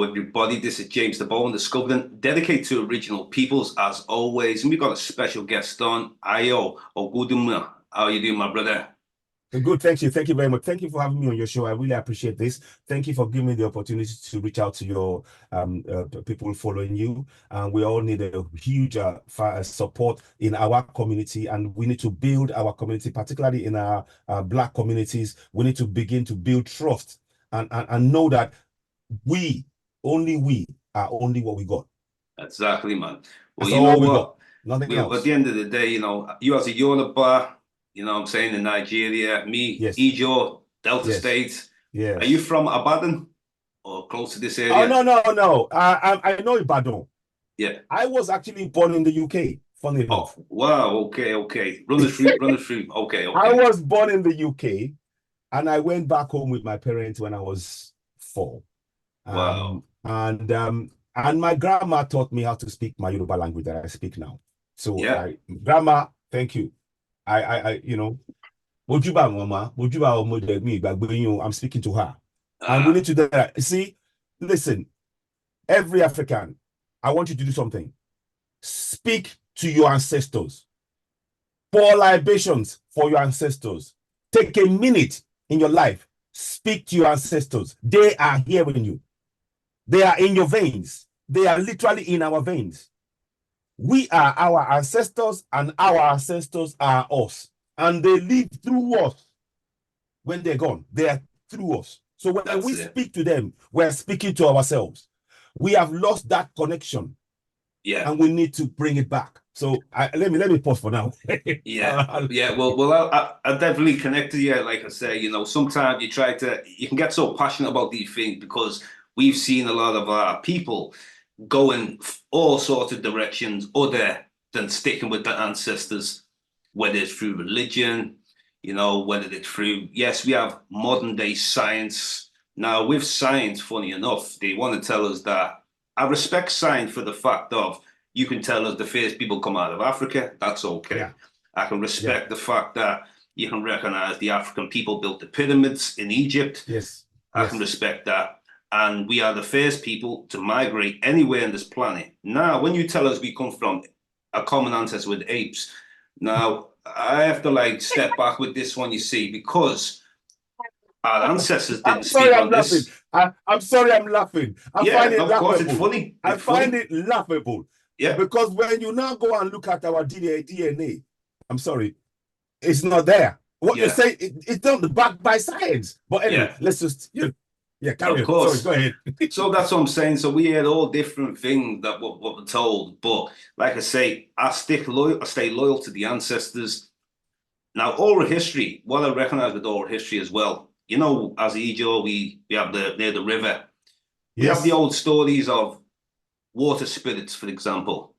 Hello, everybody. This is James Diboe, Discovering, dedicated to original peoples as always. And we've got a special guest on, Ayo Ogundimu. How are you doing, my brother? Good, thank you. Thank you very much. Thank you for having me on your show. I really appreciate this. Thank you for giving me the opportunity to reach out to your people following you. And we all need a huge support in our community, and we need to build our community, particularly in our Black communities. We need to begin to build trust and know that we are only what we got. Exactly, man. Well, That's you know all we what? got. Nothing else. At the end of the day, you as a Yoruba, I'm saying in Nigeria, me, Yes. Ijo, Delta Yes. State. Yes. Are you from Ibadan or close to this area? Oh, no. I know Ibadan. Yeah. I was actually born in the UK, funny enough. Oh, wow. Okay. Run it through. Okay. I was born in the UK, and I went back home with my parents when I was 4. Wow. And my grandma taught me how to speak my Yoruba language that I speak now. So Yeah. Grandma, thank you. Mojuba mama, Mojuba I'm speaking to her. And we need to do that. See, listen, every African, I want you to do something. Speak to your ancestors. Pour libations for your ancestors. Take a minute in your life. Speak to your ancestors. They are hearing you. They are in your veins. They are literally in our veins. We are our ancestors, and our ancestors are us. And they live through us. When they're gone, they are through us. So when we speak to them, we're speaking to ourselves. We have lost that connection. Yeah. And we need to bring it back. So let me pause for now. Yeah. Well, I definitely connect to you. Like I say, sometimes you can get so passionate about these things because we've seen a lot of our people going all sorts of directions other than sticking with their ancestors, whether it's through religion, whether it's through, yes, we have modern day science. Now, with science, funny enough, they want to tell us that I respect science for the fact of you can tell us the first people come out of Africa. That's okay. Yeah. I can respect the fact that you can recognize the African people built the pyramids in Egypt. Yes. I can respect that. And we are the first people to migrate anywhere on this planet. Now, when you tell us we come from a common ancestor with apes, now I have to step back with this one, you see, because our ancestors didn't speak on this. I'm sorry, I'm laughing. I find it laughable. Of course, it's funny. I find it laughable. Yeah. Because when you now go and look at our DNA, I'm sorry, it's not there. What you say, it's not backed by science. But anyway, let's just carry on. Sorry, go ahead. So that's what I'm saying. So we had all different things that what we're told. But like I say, I stay loyal to the ancestors. Now, oral history, what I recognize with oral history as well, as Ijo, we have near the river. We have the old stories of water spirits, for example.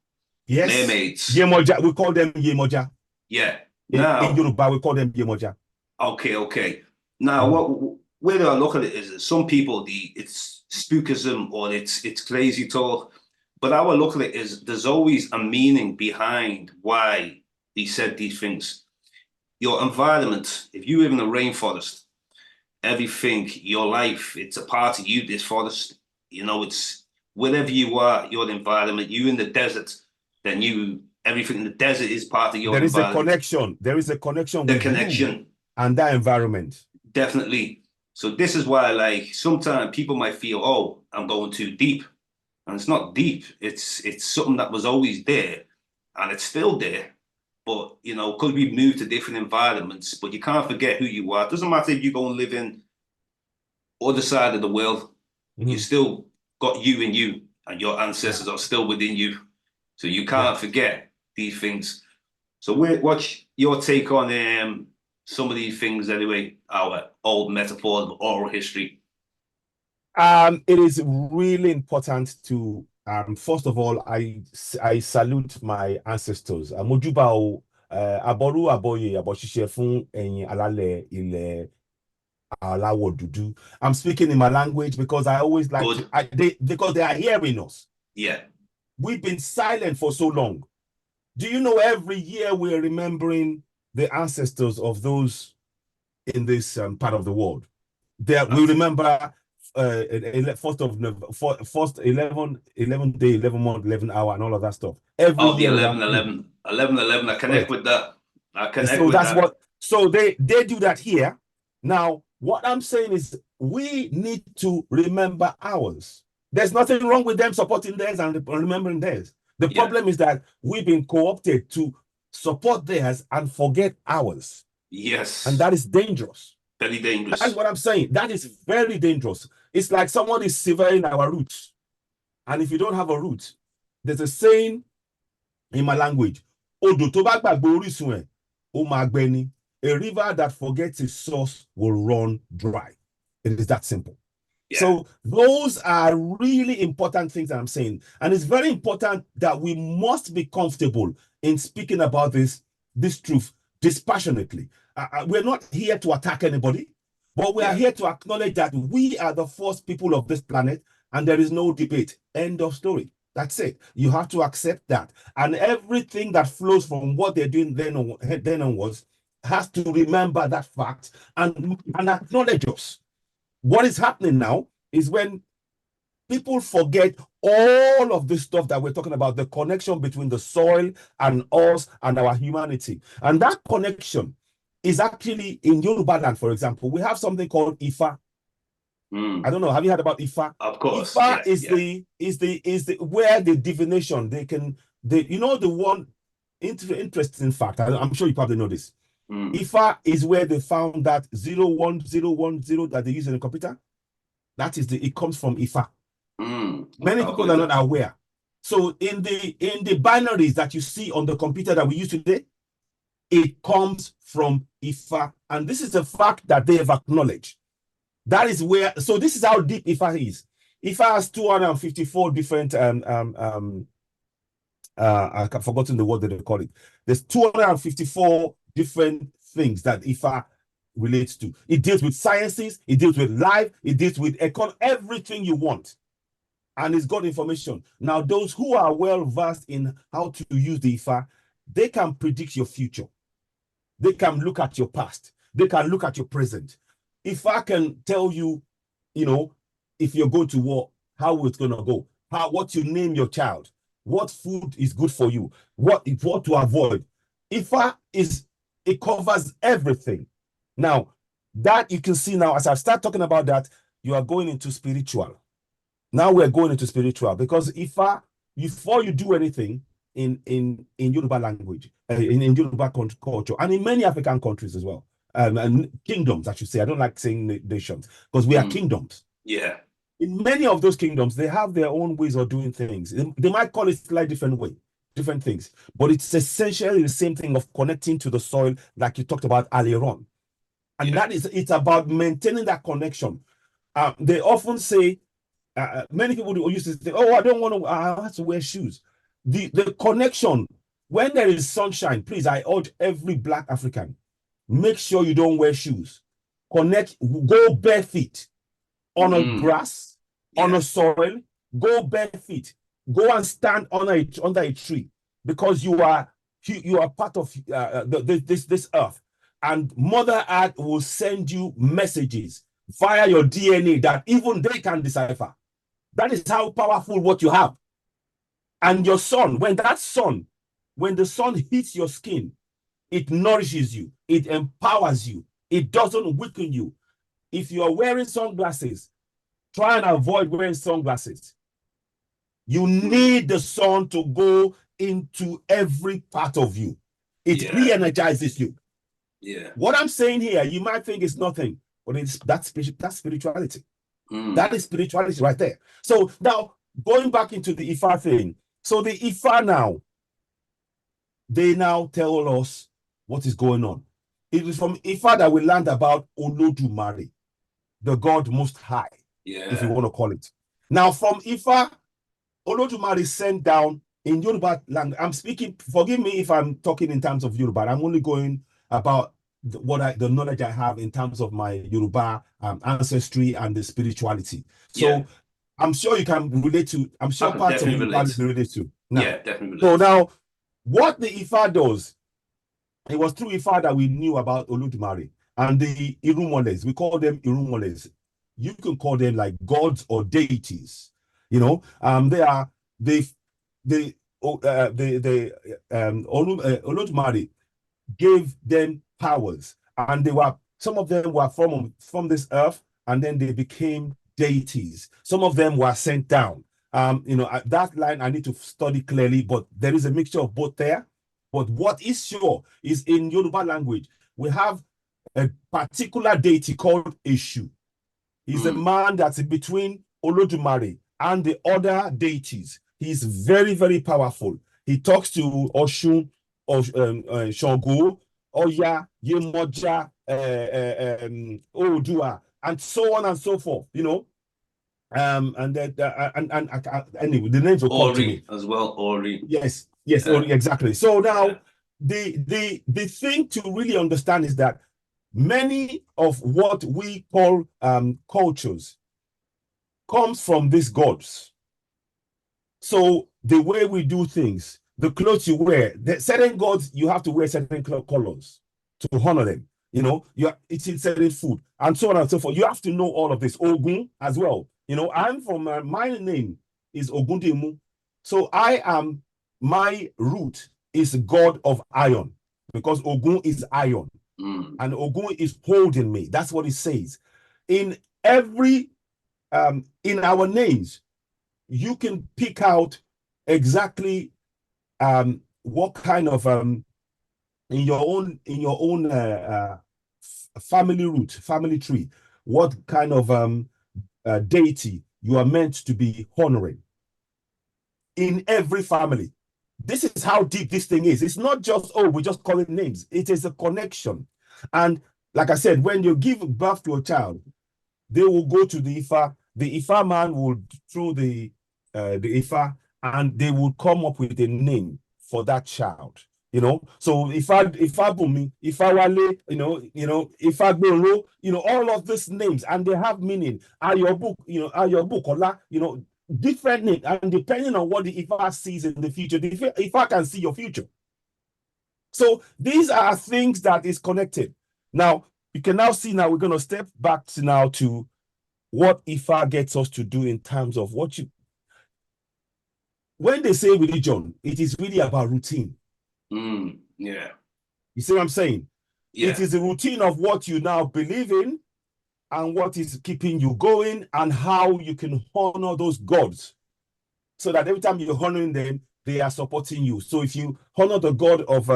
Yes. Mermaids. Yemoja. We call them Yemoja. Yeah. Now, in Yoruba, we call them Yemoja. Okay. Now, where do I look at it is that some people, it's spookism or it's crazy talk. But how I look at it is there's always a meaning behind why he said these things. Your environment, if you live in a rainforest, everything, your life, it's a part of you, this forest. It's wherever you are, your environment, you in the desert, then everything in the desert is part of your environment. There is a connection the with connection you and that environment. Definitely. So this is why, sometimes people might feel, oh, I'm going too deep. And it's not deep. It's something that was always there and it's still there. But, because we've moved to different environments, but you can't forget who you are. It doesn't matter if you go and live in other side of the world, you still got you in you and your ancestors are still within you. So you can't forget these things. So what's your take on some of these things anyway, our old metaphors of oral history? It is really important to first of all, I salute my ancestors. Mojuba o aboru aboye abosise fun eyin alale ile alawo dudu. I'm speaking in my language because I always like because they are hearing us. Yeah. We've been silent for so long. Do you know every year we're remembering the ancestors of those in this part of the world? We remember first of November, first 11 day, 11 month, 11 hour, and all of that stuff. Every Oh, the year 11, without fail. 11, 11, 11. I connect with that. I connect So with that's that. what. So they do that here. Now, what I'm saying is, we need to remember ours. There's nothing wrong with them supporting theirs and remembering theirs. The problem is that we've been co-opted to support theirs and forget ours. Yes. And that is dangerous. Very dangerous. That's what I'm saying. That is very dangerous. It's like someone is severing our roots. And if you don't have a root, there's a saying in my language, Odò tó bá gbàgbé orísun ẹ̀, ó máa gbẹ ni. A river that forgets its source will run dry. It is that simple. Yeah. So those are really important things that I'm saying. And it's very important that we must be comfortable in speaking about this truth dispassionately. We're not here to attack anybody, but we are here to acknowledge that we are the first people of this planet and there is no debate. End of story. That's it. You have to accept that. And everything that flows from what they're doing then onwards has to remember that fact and acknowledge us. What is happening now is when people forget all of this stuff that we're talking about, the connection between the soil and us and our humanity. And that connection is actually in Yoruba land, for example. We have something called Ifa. I don't know. Have you heard about Ifa? Of course. Ifa is the where the divination the one interesting fact. I'm sure you probably know this. Ifa is where they found that 01010 that they use in the computer. That is it comes from Ifa. Many people are not aware. So in the binaries that you see on the computer that we use today, it comes from Ifa, and this is a fact that they have acknowledged. That is where. So this is how deep Ifa is. Ifa has 254 different I've forgotten the word that they call it. There's 254 different things that Ifa relates to. It deals with sciences, it deals with life, it deals with everything you want. And it's got information. Now, those who are well versed in how to use the Ifa, they can predict your future. They can look at your past. They can look at your present. Ifa can tell you, if you're going to war, how it's going to go, what you name your child, what food is good for you, what to avoid. Ifa it covers everything. Now, that you can see now, as I start talking about that, you are going into spiritual. Now we're going into spiritual because Ifa, before you do anything in Yoruba language, in Yoruba culture, and in many African countries as well, and kingdoms, I should say. I don't like saying nations because we are kingdoms. Yeah. In many of those kingdoms, they have their own ways of doing things. They might call it slightly different way, different things, but it's essentially the same thing of connecting to the soil, like you talked about earlier on. And it's about maintaining that connection. They often say, many people used to say, "Oh, I have to wear shoes." The connection, when there is sunshine, please, I urge every Black African, make sure you don't wear shoes. Connect, go bare feet on a grass, on a soil, go bare feet. Go and stand under a tree because you are part of this earth. And Mother Earth will send you messages via your DNA that even they can decipher. That is how powerful what you have. And your sun, when the sun hits your skin, it nourishes you, it empowers you, it doesn't weaken you. If you are wearing sunglasses, try and avoid wearing sunglasses. You need the sun to go into every part of you. It re-energizes you. Yeah. What I'm saying here, you might think it's nothing, but that's spirituality. That is spirituality right there. So now, going back into the Ifa thing. So the Ifa now, they now tell us what is going on. It is from Ifa that we learned about Olodumare, the God Most High, if you want to call it. Now, from Ifa, Olodumare is sent down in Yoruba language. I'm speaking, forgive me if I'm talking in terms of Yoruba. I'm only going about the knowledge I have in terms of my Yoruba ancestry and the spirituality. So I'm sure you can relate to, I'm sure parts of you can relate to. Now, definitely. So now, what the Ifa does, it was through Ifa that we knew about Olodumare and the Irumoles. We call them Irumoles. you can call them like gods or deities. You know, they Olodumare gave them powers, and some of them were from this earth, and then they became deities. Some of them were sent down. That line I need to study clearly, but there is a mixture of both there. But what is sure is in Yoruba language, we have a particular deity called Eshu. He's a man that's in between Olodumare and the other deities. He's very, very powerful. He talks to Oshun, Shango, Oya, Yemoja, Odua, and so on and so forth. And then anyway, the names will come to me as well. Ori. Yes, Ori, exactly. So now the thing to really understand is that many of what we call cultures comes from these gods. So the way we do things, the clothes you wear, certain gods, you have to wear certain colors to honor them. You're eating certain food and so on and so forth. You have to know all of this. Ogun as well. I'm from, my name is Ogundimu. So my root is God of iron, because Ogun is iron. And Ogun is holding me. That's what it says. In our names, you can pick out exactly what kind of in your own family root, family tree, what kind of deity you are meant to be honoring in every family. This is how deep this thing is. It's not just, we just call it names. It is a connection. And like I said, when you give birth to a child, they will go to the Ifa. The Ifa man will throw the Ifa, and they will come up with a name for that child. So Ifa Bumi, Ifa Wale, Ifa Gboro, all of these names, and they have meaning. Ayo Bukola, different names, and depending on what the Ifa sees in the future, the Ifa can see your future. So these are things that is connected. Now, you can now see, we're going to step back to what Ifa gets us to do in terms of when they say religion, it is really about routine. Yeah. You see what I'm saying? Yeah. It is the routine of what you now believe in and what is keeping you going, and how you can honor those gods, so that every time you're honoring them, they are supporting you. So if you honor the god of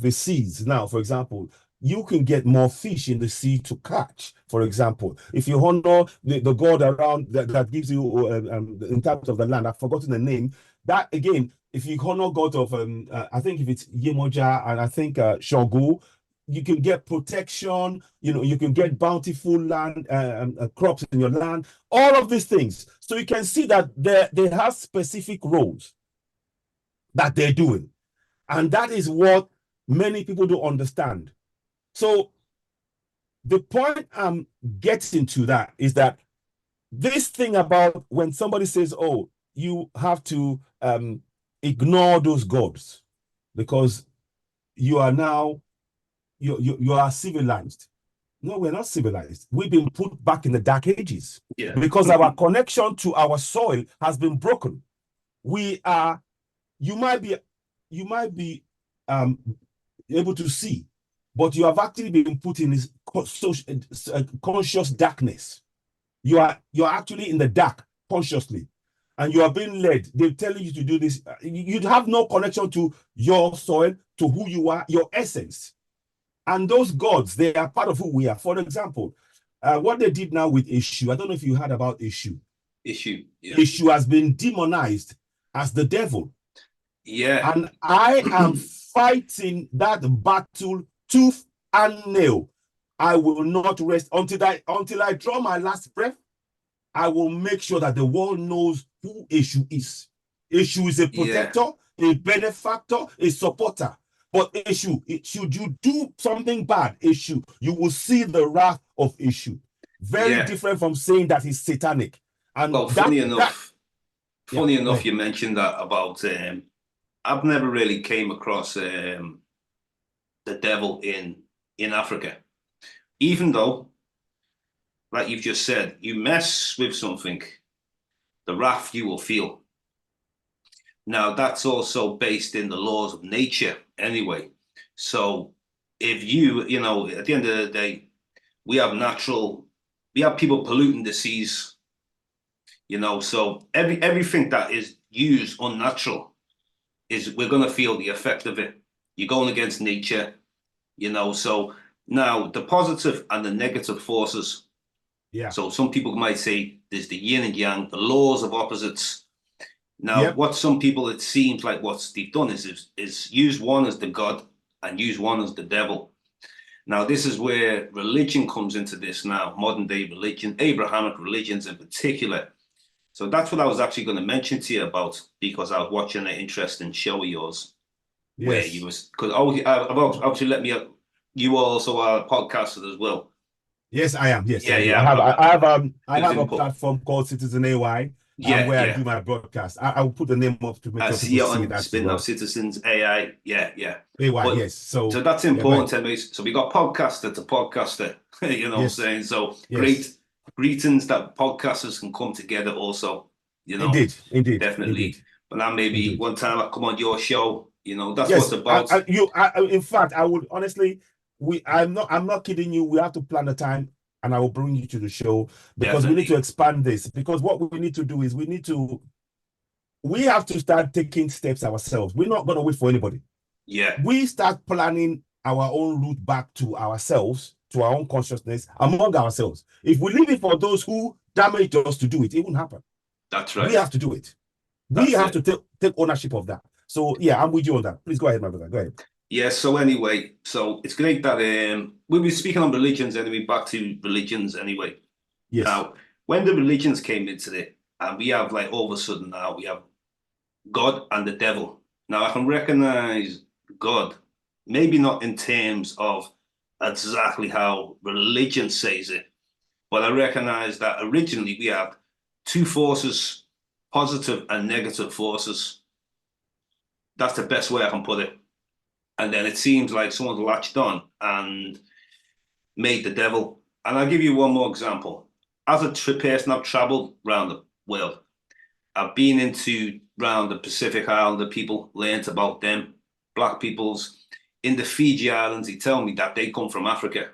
the seas now, for example, you can get more fish in the sea to catch, for example. If you honor the god around that gives you, in terms of the land, I've forgotten the name, that again, if you honor god of, I think if it's Yemoja and I think Shango, you can get protection, you can get bountiful land, crops in your land, all of these things. So you can see that they have specific roles that they're doing. And that is what many people don't understand. So the point I'm getting to that is that this thing about when somebody says, you have to ignore those gods because you are now, you are civilized. No, we're not civilized. We've been put back in the dark ages. Yeah. Because our connection to our soil has been broken. You might be able to see, but you have actually been put in this conscious darkness. You're actually in the dark consciously, and you are being led. They're telling you to do this. You have no connection to your soil, to who you are, your essence. And those gods, they are part of who we are. For example, what they did now with Eshu, I don't know if you heard about Eshu. Yeah. Eshu has been demonized as the devil. Yeah. And I am fighting that battle tooth and nail. I will not rest until I draw my last breath. I will make sure that the world knows who Eshu is. Eshu is a protector, a benefactor, a supporter. But Eshu, should you do something bad, Eshu, you will see the wrath of Eshu. Very different from saying that he's satanic. And funny enough, you mentioned that about I've never really came across the devil in Africa, even though like you've just said, you mess with something, the wrath you will feel. Now, that's also based in the laws of nature anyway. So if you know, at the end of the day, we have people polluting the seas, you know, so everything that is used unnatural is we're going to feel the effect of it. You're going against nature, you know, so now the positive and the negative forces. Yeah. So some people might say there's the yin and yang, the laws of opposites. Now, Yep. what some people, it seems like what they've done is use one as the God and use one as the devil. Now, this is where religion comes into this now, modern day religion, Abrahamic religions in particular. So that's what I was actually going to mention to you about, because I was watching an interesting show of yours where Yes. you was, because I've obviously let me up, you also are a podcaster as well. Yes, I am. Yes, Yeah, I do. yeah, I it was have a input. platform called Citizen AY, Yeah, where I yeah. do my broadcast. I will put the name up to make I sure see people it see on that as Spin now, well. Citizens AI. Yeah, yeah. AY, But yes. So so that's yeah, go important ahead. to me. So we got podcaster to podcaster, you know what I'm Yes, saying? So yes. greetings that podcasters can come together also, you know, Indeed, indeed, indeed, definitely. But now maybe indeed. one time I come on your show, you know, that's what Yes, it's about. in fact, I would honestly, I'm not kidding you. We have to plan a time, and I will bring you to the show because we need to Definitely. expand this. Because what we need to do is we have to start taking steps ourselves. We're not going to wait for anybody. Yeah, We start planning our own route back to ourselves, to our own consciousness among ourselves. If we leave it for those who damaged us to do it, it won't happen. that's We right. have to do it. We That's have to it. take ownership of that. So yeah, I'm with you on that. Please go ahead, my brother. Go ahead. Yeah, so anyway, so it's great that we'll be speaking on religions anyway, back to religions anyway. Yes. Now, when the religions came into it, and we have like all of a sudden now we have God and the devil. Now I can recognize God, maybe not in terms of exactly how religion says it, but I recognize that originally we have two forces, positive and negative forces. That's the best way I can put it. And then it seems like someone's latched on and made the devil. And I'll give you one more example. As a person, I've traveled around the world. I've been into around the Pacific Islander people, learned about them, black peoples. In the Fiji Islands, they tell me that they come from Africa,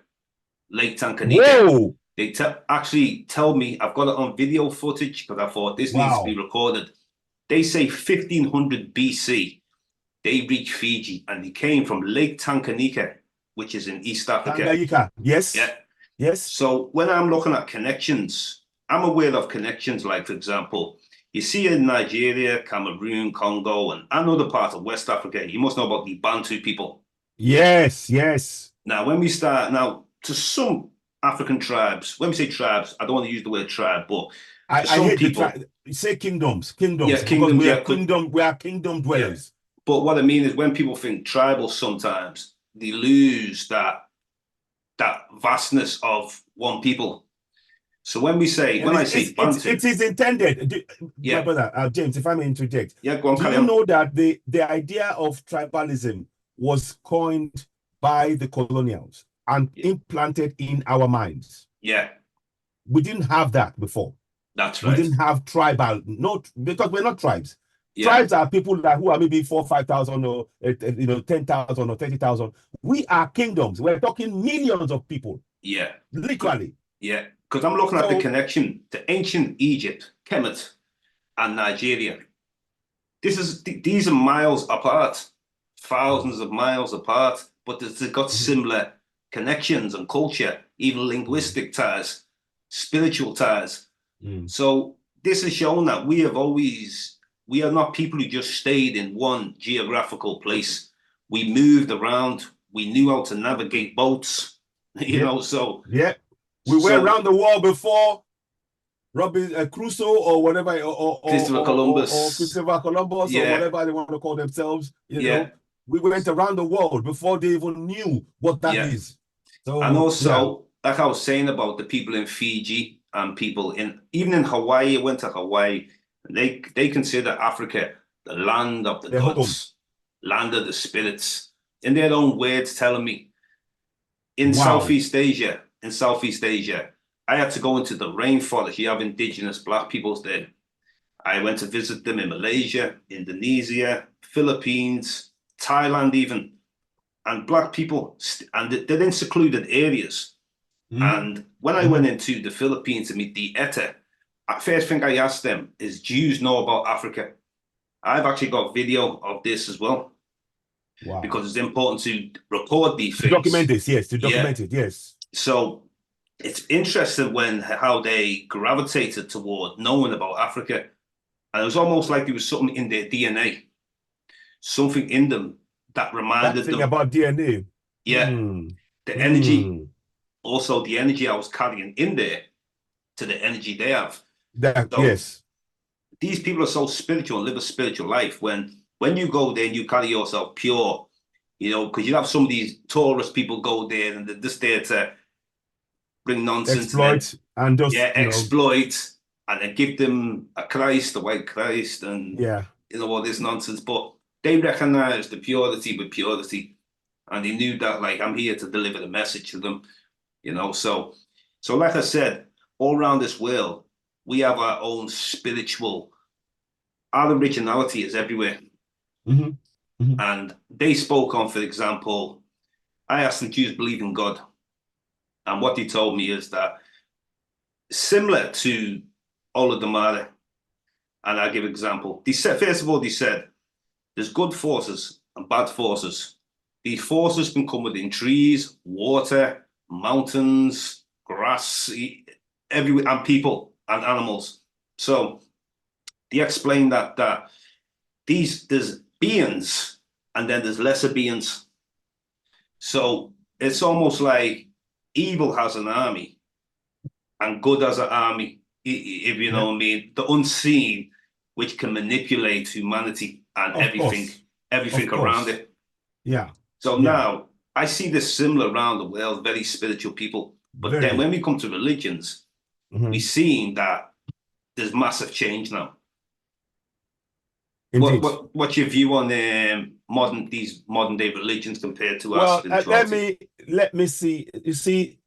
Lake Tanganyika. Whoa! They actually tell me, I've got it on video footage because I thought this needs to be Wow! recorded. They say 1500 BC, they reached Fiji and they came from Lake Tanganyika, which is in East Africa. Tanganyika. Yes. Yeah. Yes. So when I'm looking at connections, I'm aware of connections. Like, for example, you see in Nigeria, Cameroon, Congo, and other parts of West Africa, you must know about the Bantu people. Yes. Yes. Now, when we start now to some African tribes, when we say tribes, I don't want to use the word tribe, but to I some hate the people, say kingdoms, yeah, because kingdoms, yeah, we are kingdom yeah. dwellers. But what I mean is when people think tribal, sometimes they lose that vastness of one people. So when I say Bantu, It is intended. My yeah, brother, James, if I may interject, yeah, go on, do carry you on. know that the idea of tribalism was coined by the colonials and implanted in our minds? Yeah, We didn't have that before. that's We right. didn't have tribal, not because we're not tribes. Yeah, Tribes are people that who are maybe 4, 5,000 or 10,000 or 30,000. We are kingdoms. We're talking millions of people, yeah, literally. yeah. Because I'm looking at the So connection to ancient Egypt, Kemet, and Nigeria. These are miles apart, thousands of miles apart, but they've got mhm, similar connections and culture, even mhm, linguistic ties, spiritual ties. mhm. So this has shown that we are not people who just stayed in one geographical place. We moved around. We knew how to navigate boats, you Yep, know. So yep. We went so around the world before Robin Crusoe or whatever, Christopher or Columbus, Christopher Columbus or yeah, whatever they want to call themselves. yeah, We went around the world before they even knew what that yeah. is. And So yeah, also, like I was saying about the people in Fiji and people in even in Hawaii, I went to Hawaii, and they consider Africa the land of the they're home. gods, land of the spirits, in their own words, telling me in Wow. Southeast Asia, I had to go into the rainforest. You have indigenous black peoples there. I went to visit them in Malaysia, Indonesia, Philippines, Thailand even, and black people, and they're in secluded areas. And when I went into the Philippines to meet the ETA, first thing I asked them is, do you know about Africa? I've actually got video of this as well. Wow. Because it's important to record these things. Document this, yes, to document it, yes. So it's interesting how they gravitated toward knowing about Africa. And it was almost like there was something in their DNA, something in them that reminded them about DNA. Yeah. The energy, also the energy I was carrying in there to the energy they have. Yes. These people are so spiritual and live a spiritual life. When you go there and you carry yourself pure, because you have some of these tourist people go there and they're just there to bring nonsense. Exploit and just exploit and then give them a Christ, the white Christ, and all this nonsense. But they recognize the purity with purity, and they knew that, like, I'm here to deliver the message to them. So like I said, all around this world, we have our own spiritual. Our originality is everywhere. And they spoke on, for example, I asked them, do you believe in God? And what they told me is that similar to Olodumare, and I'll give an example. They said, first of all, they said, there's good forces and bad forces. These forces can come within trees, water, mountains, grass, everywhere, and people and animals. So they explained that there's beings and then there's lesser beings. So it's almost like evil has an army and good has an army, if you know what I mean. The unseen, which can manipulate humanity and everything around it. Yeah. So now I see this similar around the world, very spiritual people. But then when we come to religions, we've seen that there's massive change now. What's your view on these modern day religions compared to our spirituality? Let me see. You see,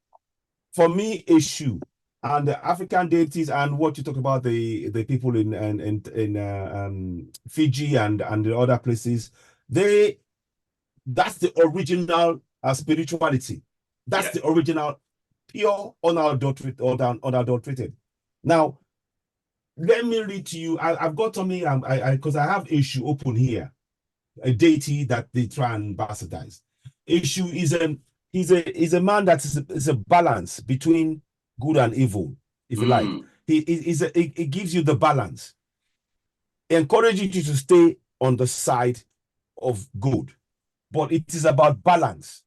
for me, issue and the African deities and what you talk about the people in Fiji and the other places, that's the original spirituality. That's the original, pure, unadulterated. Now, let me read to you. I've got something because I have issue open here, a deity that they try and bastardize. Issue is he's a man that is a balance between good and evil, if you like. He gives you the balance, encouraging you to stay on the side of good, but it is about balance.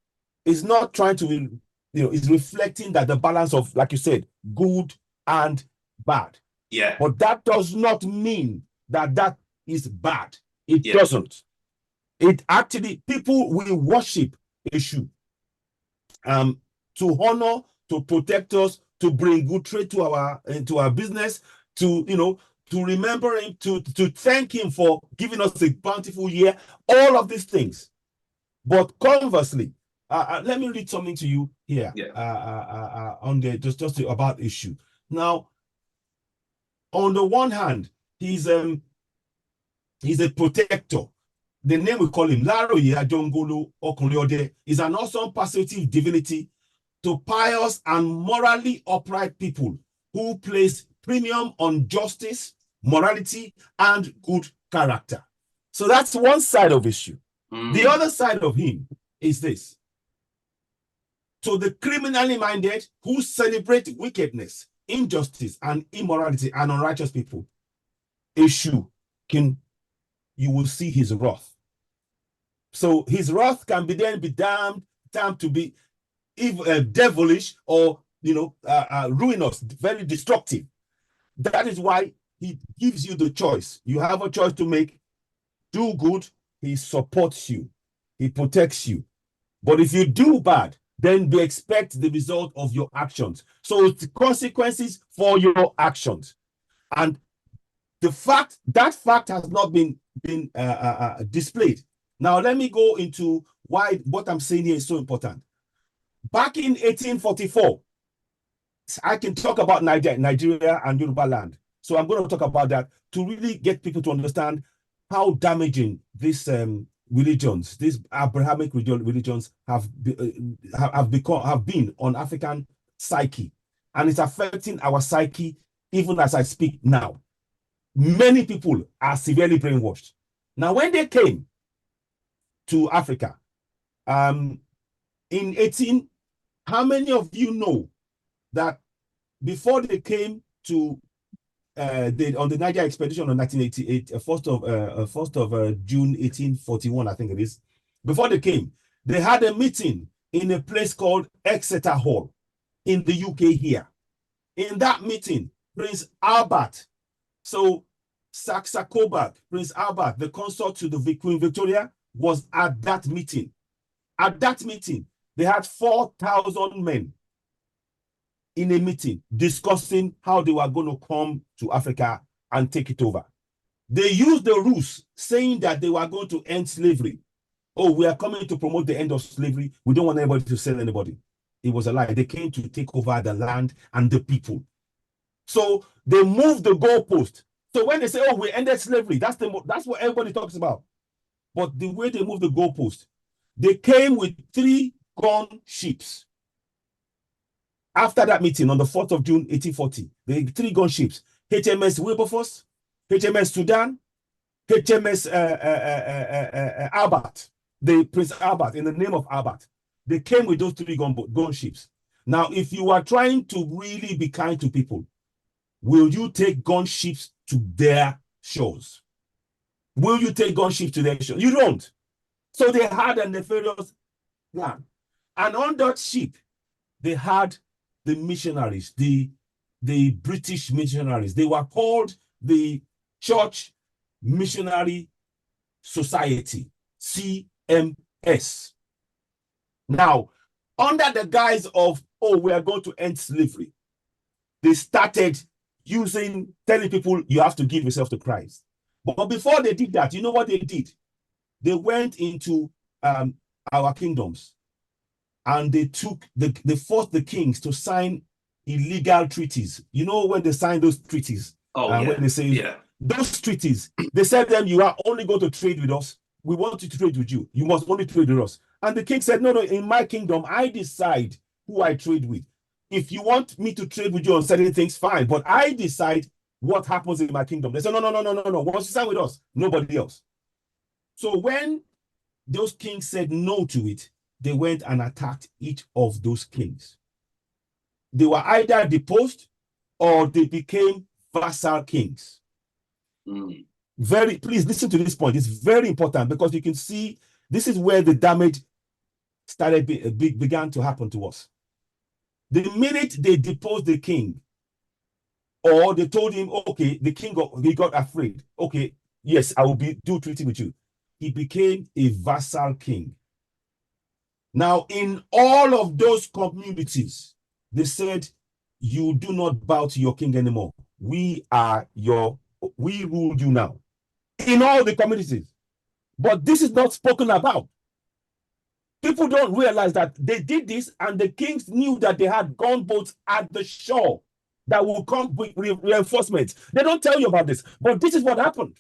It's not trying to, it's reflecting that the balance of, like you said, good and bad. Yeah. But that does not mean that is bad. It doesn't. It actually, people will worship Eshu to honor, to protect us, to bring good trade to our business, to remember him, to thank him for giving us a bountiful year, all of these things. But conversely, let me read something to you here on the just about Eshu. Now, on the one hand, he's a protector. The name we call him, Laroye Ajongolo Okunriode, is an awesome positive divinity to pious and morally upright people who place premium on justice, morality, and good character. So that's one side of issue. The other side of him is this. To the criminally minded who celebrate wickedness, injustice, and immorality, and unrighteous people, Eshu you will see his wrath. So his wrath can be damned to be devilish or ruinous, very destructive. That is why he gives you the choice. You have a choice to make. Do good, he supports you, he protects you. But if you do bad, then they expect the result of your actions. So it's the consequences for your actions. And that fact has not been displayed. Now, let me go into why what I'm saying here is so important. Back in 1844, I can talk about Nigeria and Yoruba land. So I'm going to talk about that to really get people to understand how damaging these religions, these Abrahamic religions have been on African psyche, and it's affecting our psyche even as I speak now. Many people are severely brainwashed. Now, when they came to Africa, in 18, how many of you know that before they came to on the Niger expedition of 1988, 1st of June 1841, I think it is. Before they came, they had a meeting in a place called Exeter Hall in the UK here. In that meeting, Prince Albert, so Saxe Coburg, Prince Albert, the consort to the Queen Victoria, was at that meeting. At that meeting, they had 4,000 men in a meeting discussing how they were going to come to Africa and take it over. They used the ruse saying that they were going to end slavery. Oh, we are coming to promote the end of slavery. We don't want anybody to sell anybody. It was a lie. They came to take over the land and the people. So they moved the goalpost. So when they say, oh, we ended slavery, that's what everybody talks about. But the way they moved the goalpost, they came with 3 gun ships. After that meeting on the 4th of June, 1840, the 3 gun ships, HMS Wilberforce, HMS Sudan, HMS Albert, the Prince Albert, in the name of Albert. They came with those 3 gun ships. Now, if you are trying to really be kind to people, will you take gun ships to their shores? Will you take gun ships to their shores? You don't. So they had a nefarious plan. And on that ship, they had the missionaries, the British missionaries. They were called the Church Missionary Society, CMS. Now, under the guise of, oh, we are going to end slavery, they started telling people you have to give yourself to Christ. But before they did that, you know what they did? They went into our kingdoms, and they forced the kings to sign illegal treaties. You know, when they signed those treaties, when they say those treaties, they said them, you are only going to trade with us. We want you to trade with you. You must only trade with us. And the king said, no, in my kingdom, I decide who I trade with. If you want me to trade with you on certain things, fine. But I decide what happens in my kingdom. They said, no. Once you sign with us, nobody else. So when those kings said no to it, they went and attacked each of those kings. They were either deposed or they became vassal kings. Please listen to this point. It's very important because you can see this is where the damage began to happen to us. The minute they deposed the king, or they told him, okay, the king he got afraid. Okay, yes, I will do treaty with you. He became a vassal king. Now, in all of those communities, they said, you do not bow to your king anymore. We rule you now. In all the communities. But this is not spoken about. People don't realize that they did this, and the kings knew that they had gunboats at the shore that will come with reinforcements. They don't tell you about this, but this is what happened.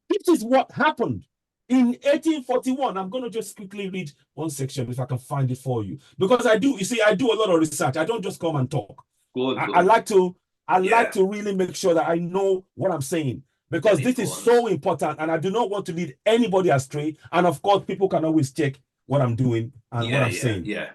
This is what happened. In 1841, I'm going to just quickly read one section if I can find it for you. Because I do a lot of research. I don't just come and talk. Good. I like to really make sure that I know what I'm saying. Because this is so important, and I do not want to lead anybody astray. And of course, people can always check what I'm doing and what I'm saying. Yeah.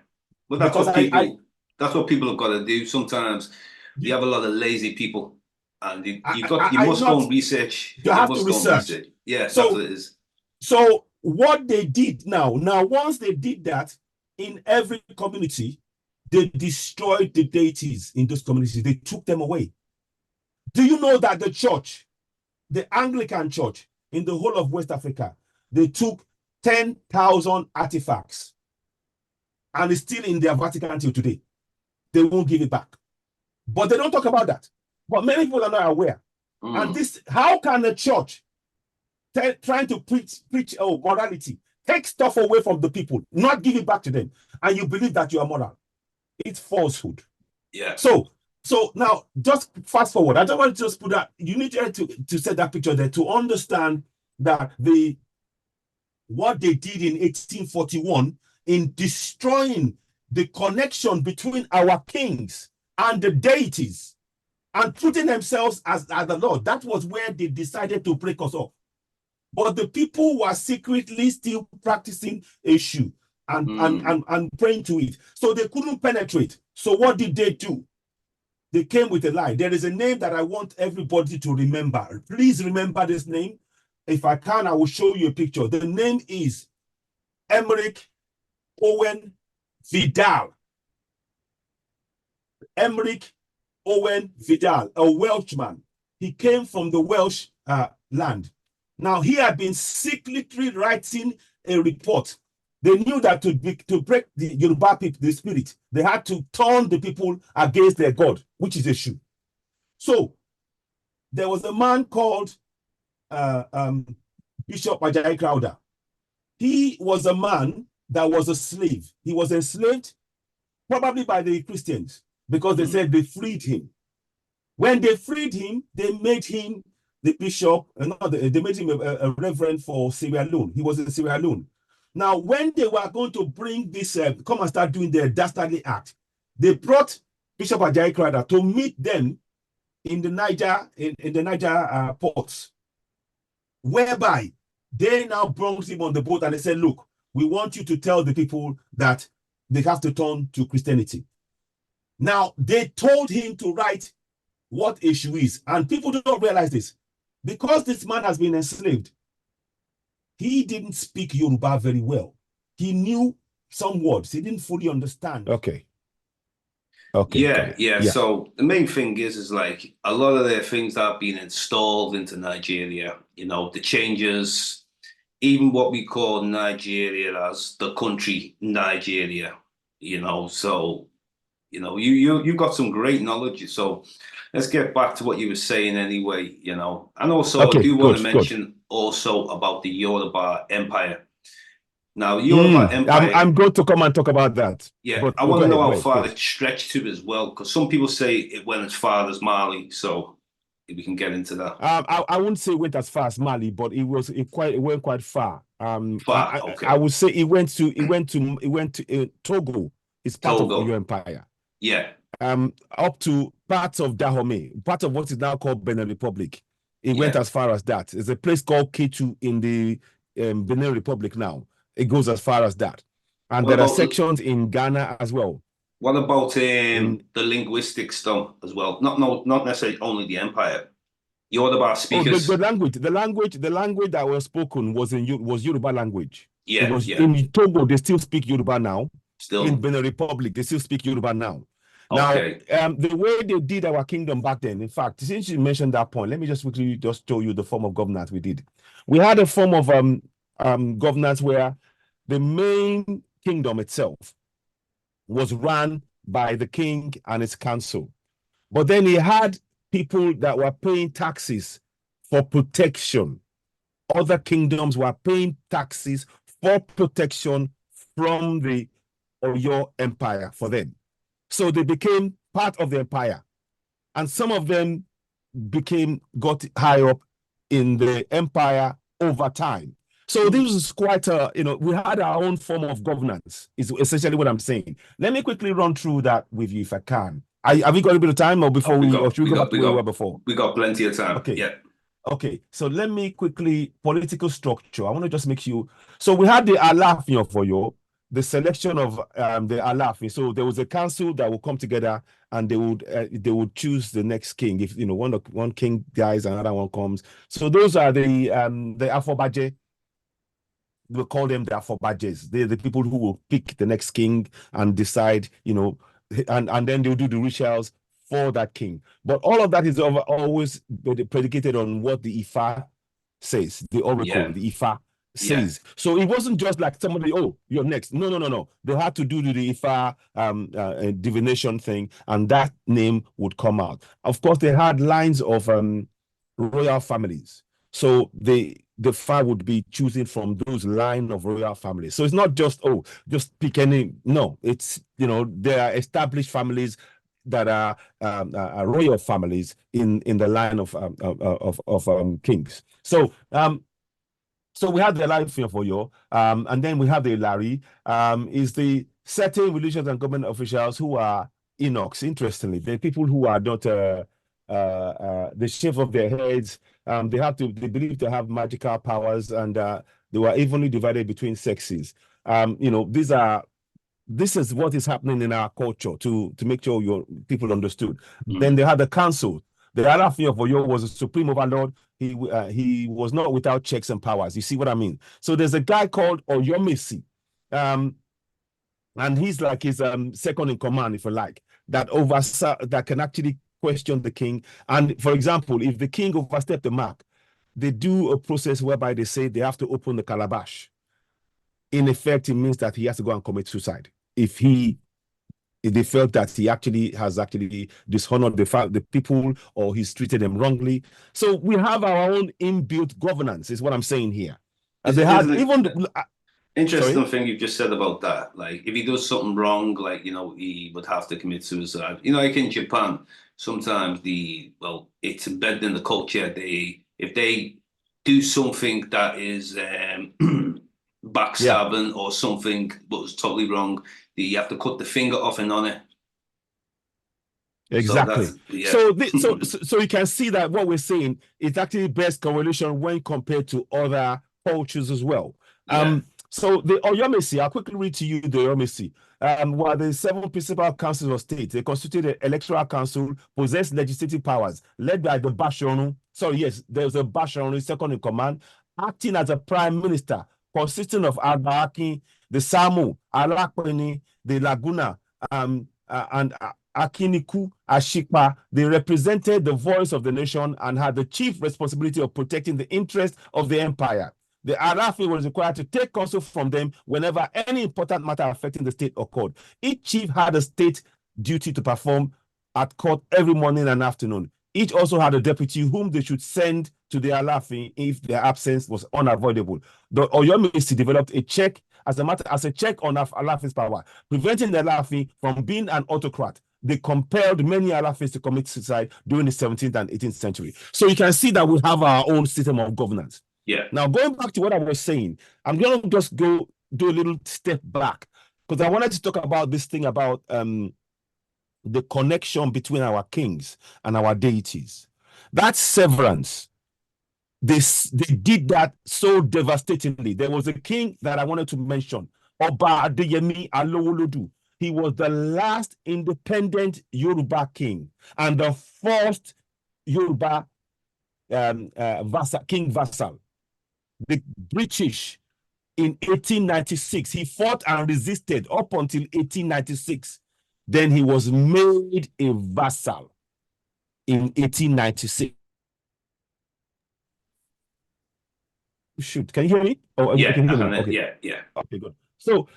But that's what people have got to do. Sometimes you have a lot of lazy people, and you must go and research. You have to research. Yeah, so, that's what it is. So what they did now, once they did that, in every community, they destroyed the deities in those communities. They took them away. Do you know that the church, the Anglican church in the whole of West Africa, they took 10,000 artifacts, and it's still in their Vatican until today. They won't give it back. But they don't talk about that. But many people are not aware. And how can a church trying to preach morality, take stuff away from the people, not give it back to them, and you believe that you are moral? It's falsehood. Yeah. So now just fast forward. I don't want to just put that. You need to set that picture there to understand that what they did in 1841 in destroying the connection between our kings and the deities and putting themselves as the Lord. That was where they decided to break us off. But the people were secretly still practicing Eshu and praying to it. So they couldn't penetrate. So what did they do? They came with a lie. There is a name that I want everybody to remember. Please remember this name. If I can, I will show you a picture. The name is Emmerich Owen Vidal. Emmerich Owen Vidal, a Welshman. He came from the Welsh land. Now, he had been secretly writing a report. They knew that to break the Yoruba people, the spirit, they had to turn the people against their God, which is Eshu. So there was a man called Bishop Ajayi Crowther. He was a man that was a slave. He was enslaved probably by the Christians because they said they freed him. When they freed him, they made him the bishop, they made him a reverend for Sierra Leone. He was in Sierra Leone. Now, when they were going to bring this, come and start doing the dastardly act, they brought Bishop Ajayi Crowther to meet them in the Niger, in the Niger ports, whereby they now brought him on the boat and they said, look, we want you to tell the people that they have to turn to Christianity. Now, they told him to write what Eshu is, and people do not realize this. Because this man has been enslaved, he didn't speak Yoruba very well. He knew some words. He didn't fully understand. Okay. Yeah. So the main thing is like a lot of the things that have been installed into Nigeria, the changes, even what we call Nigeria as the country Nigeria, so you've got some great knowledge. So let's get back to what you were saying anyway, and also I do want to mention also about the Yoruba Empire. Now, Yoruba Empire. I'm going to come and talk about that. Yeah, but I want to know how far it stretched to as well, because some people say it went as far as Mali. So if we can get into that. I wouldn't say it went as far as Mali, but it went quite far. Okay. I would say it went to Togo. It's part of Oyo Empire. Yeah. Up to parts of Dahomey, part of what is now called Benin Republic. It went as far as that. There's a place called Ketu in the Benin Republic now. It goes as far as that. And there are sections in Ghana as well. What about the linguistic stuff as well? Not necessarily only the empire. Yoruba speakers. The language that was spoken was Yoruba language. Yeah, in Togo, they still speak Yoruba now. Still in Benin Republic, they still speak Yoruba now. Okay. Now, the way they did our kingdom back then, in fact, since you mentioned that point, let me just quickly show you the form of governance we did. We had a form of governance where the main kingdom itself was run by the king and his council. But then he had people that were paying taxes for protection. Other kingdoms were paying taxes for protection from the Oyo Empire for them. So they became part of the empire. And some of them got high up in the empire over time. So this is quite we had our own form of governance, is essentially what I'm saying. Let me quickly run through that with you if I can. Have we got a bit of time or before should we go back to where we were before? We got plenty of time. Okay. Yeah. Okay, so let me quickly, political structure. I want to just make you, so we had the Alafin of Oyo, the selection of the Alafin. So there was a council that would come together and they would choose the next king. If one king dies, another one comes. So those are the Afobaje. We'll call them the Afobajes. They're the people who will pick the next king and decide, and then they'll do the rituals for that king. But all of that is always predicated on what the Ifa says, the oracle, the Ifa says. So it wasn't just like somebody, oh, you're next. No. They had to do the Ifa divination thing, and that name would come out. Of course, they had lines of royal families. So the Ifa would be choosing from those line of royal families. So it's not just, just pick any. No, it's, there are established families. that are royal families in the line of kings. So we have the Life for you, and then we have the Larry, is the certain religious and government officials who are Enochs. Interestingly, the people who are not the shape of their heads. They believe they have magical powers, and they were evenly divided between sexes. This is what is happening in our culture to make sure your people understood. Then they had the council. The Alaafin of Oyo was a supreme overlord. He was not without checks and powers. You see what I mean? So there's a guy called Oyomesi, and he's like his second in command, if you like, that can actually question the king. And for example, if the king overstepped the mark, they do a process whereby they say they have to open the calabash. In effect, it means that he has to go and commit suicide if they felt that he has dishonored the people, or he's treated them wrongly. So we have our own inbuilt governance, is what I'm saying here. Interesting thing you just said about that. Like, if he does something wrong, like, he would have to commit suicide. Like in Japan, sometimes it's embedded in the culture. If they do something that is backstabbing or something that was totally wrong, you have to cut the finger off and on it. Exactly. So you can see that what we're saying is actually best correlation when compared to other cultures as well. So the Oyomesi, I'll quickly read to you the Oyomesi. Were the 7 principal councils of state. They constituted an electoral council, possessed legislative powers, led by the Bashorun. Sorry, yes, there's a Bashorun, second in command, acting as a prime minister, consisting of Agbaaki, the Samu, Alakpeni, the Laguna, and Akiniku, Ashikpa. They represented the voice of the nation and had the chief responsibility of protecting the interests of the empire. The Alaafin was required to take counsel from them whenever any important matter affecting the state occurred. Each chief had a state duty to perform at court every morning and afternoon. Each also had a deputy whom they should send to the Alaafin if their absence was unavoidable. The Oyomesi developed a check as a check on Alaafin's power, preventing the Alaafin from being an autocrat. They compelled many Alaafins to commit suicide during the 17th and 18th century. So you can see that we have our own system of governance. Yeah. Now, going back to what I was saying, I'm going to just go do a little step back, because I wanted to talk about this thing about the connection between our kings and our deities. That severance, they did that so devastatingly. There was a king that I wanted to mention, Oba Adeyemi Alowolodu. He was the last independent Yoruba king and the first Yoruba king vassal. The British in 1896, he fought and resisted up until 1896. Then he was made a vassal in 1896. Shoot, can you hear me? Oh, yeah, can you hear me? Okay. Yeah. Okay, good. So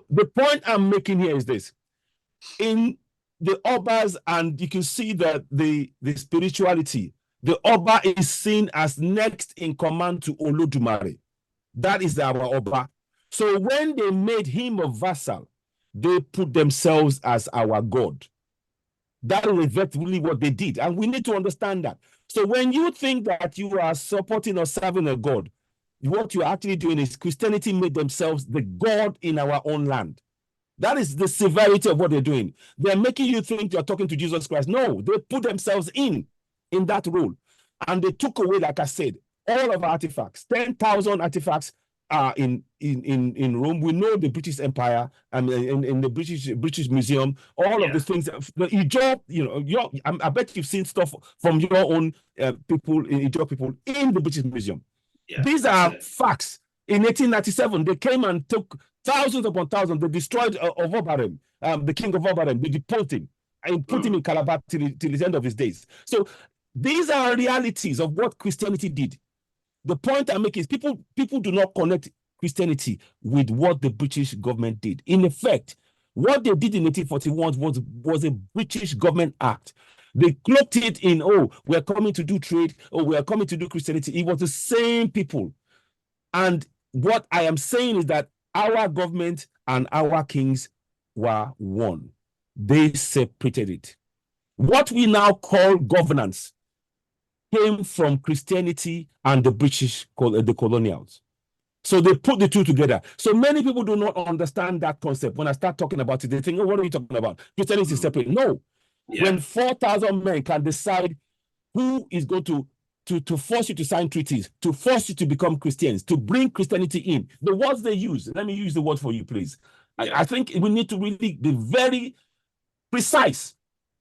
the point I'm making here is this: in the Obas, and you can see that the spirituality, the Oba is seen as next in command to Olodumare. That is our Oba. So when they made him a vassal, they put themselves as our God. That is effectively what they did. And we need to understand that. So when you think that you are supporting or serving a God, what you're actually doing is Christianity made themselves the God in our own land. That is the severity of what they're doing. They're making you think you're talking to Jesus Christ. No, they put themselves in that role. And they took away, like I said, all of our artifacts. 10,000 artifacts are in Rome. We know the British Empire and in the British Museum, all of the things. I bet you've seen stuff from your own people in the British Museum. Yeah, these are facts. In 1897, they came and took thousands upon thousands. They destroyed Ovobarem, the king of Ovobarem. They deported him and put him in Calabar till the end of his days. So these are realities of what Christianity did. The point I make is people do not connect Christianity with what the British government did. In effect, what they did in 1841 was a British government act. They cloaked it in, we're coming to do trade, we're coming to do Christianity. It was the same people. And what I am saying is that our government and our kings were one. They separated it. What we now call governance came from Christianity and the British, the colonials. So they put the two together. So many people do not understand that concept. When I start talking about it, they think, oh, what are you talking about? Christianity is separate. No. Yeah. When 4,000 men can decide who is going to force you to sign treaties, to force you to become Christians, to bring Christianity in, the words they use, let me use the word for you, please. Yeah. I think we need to really be very precise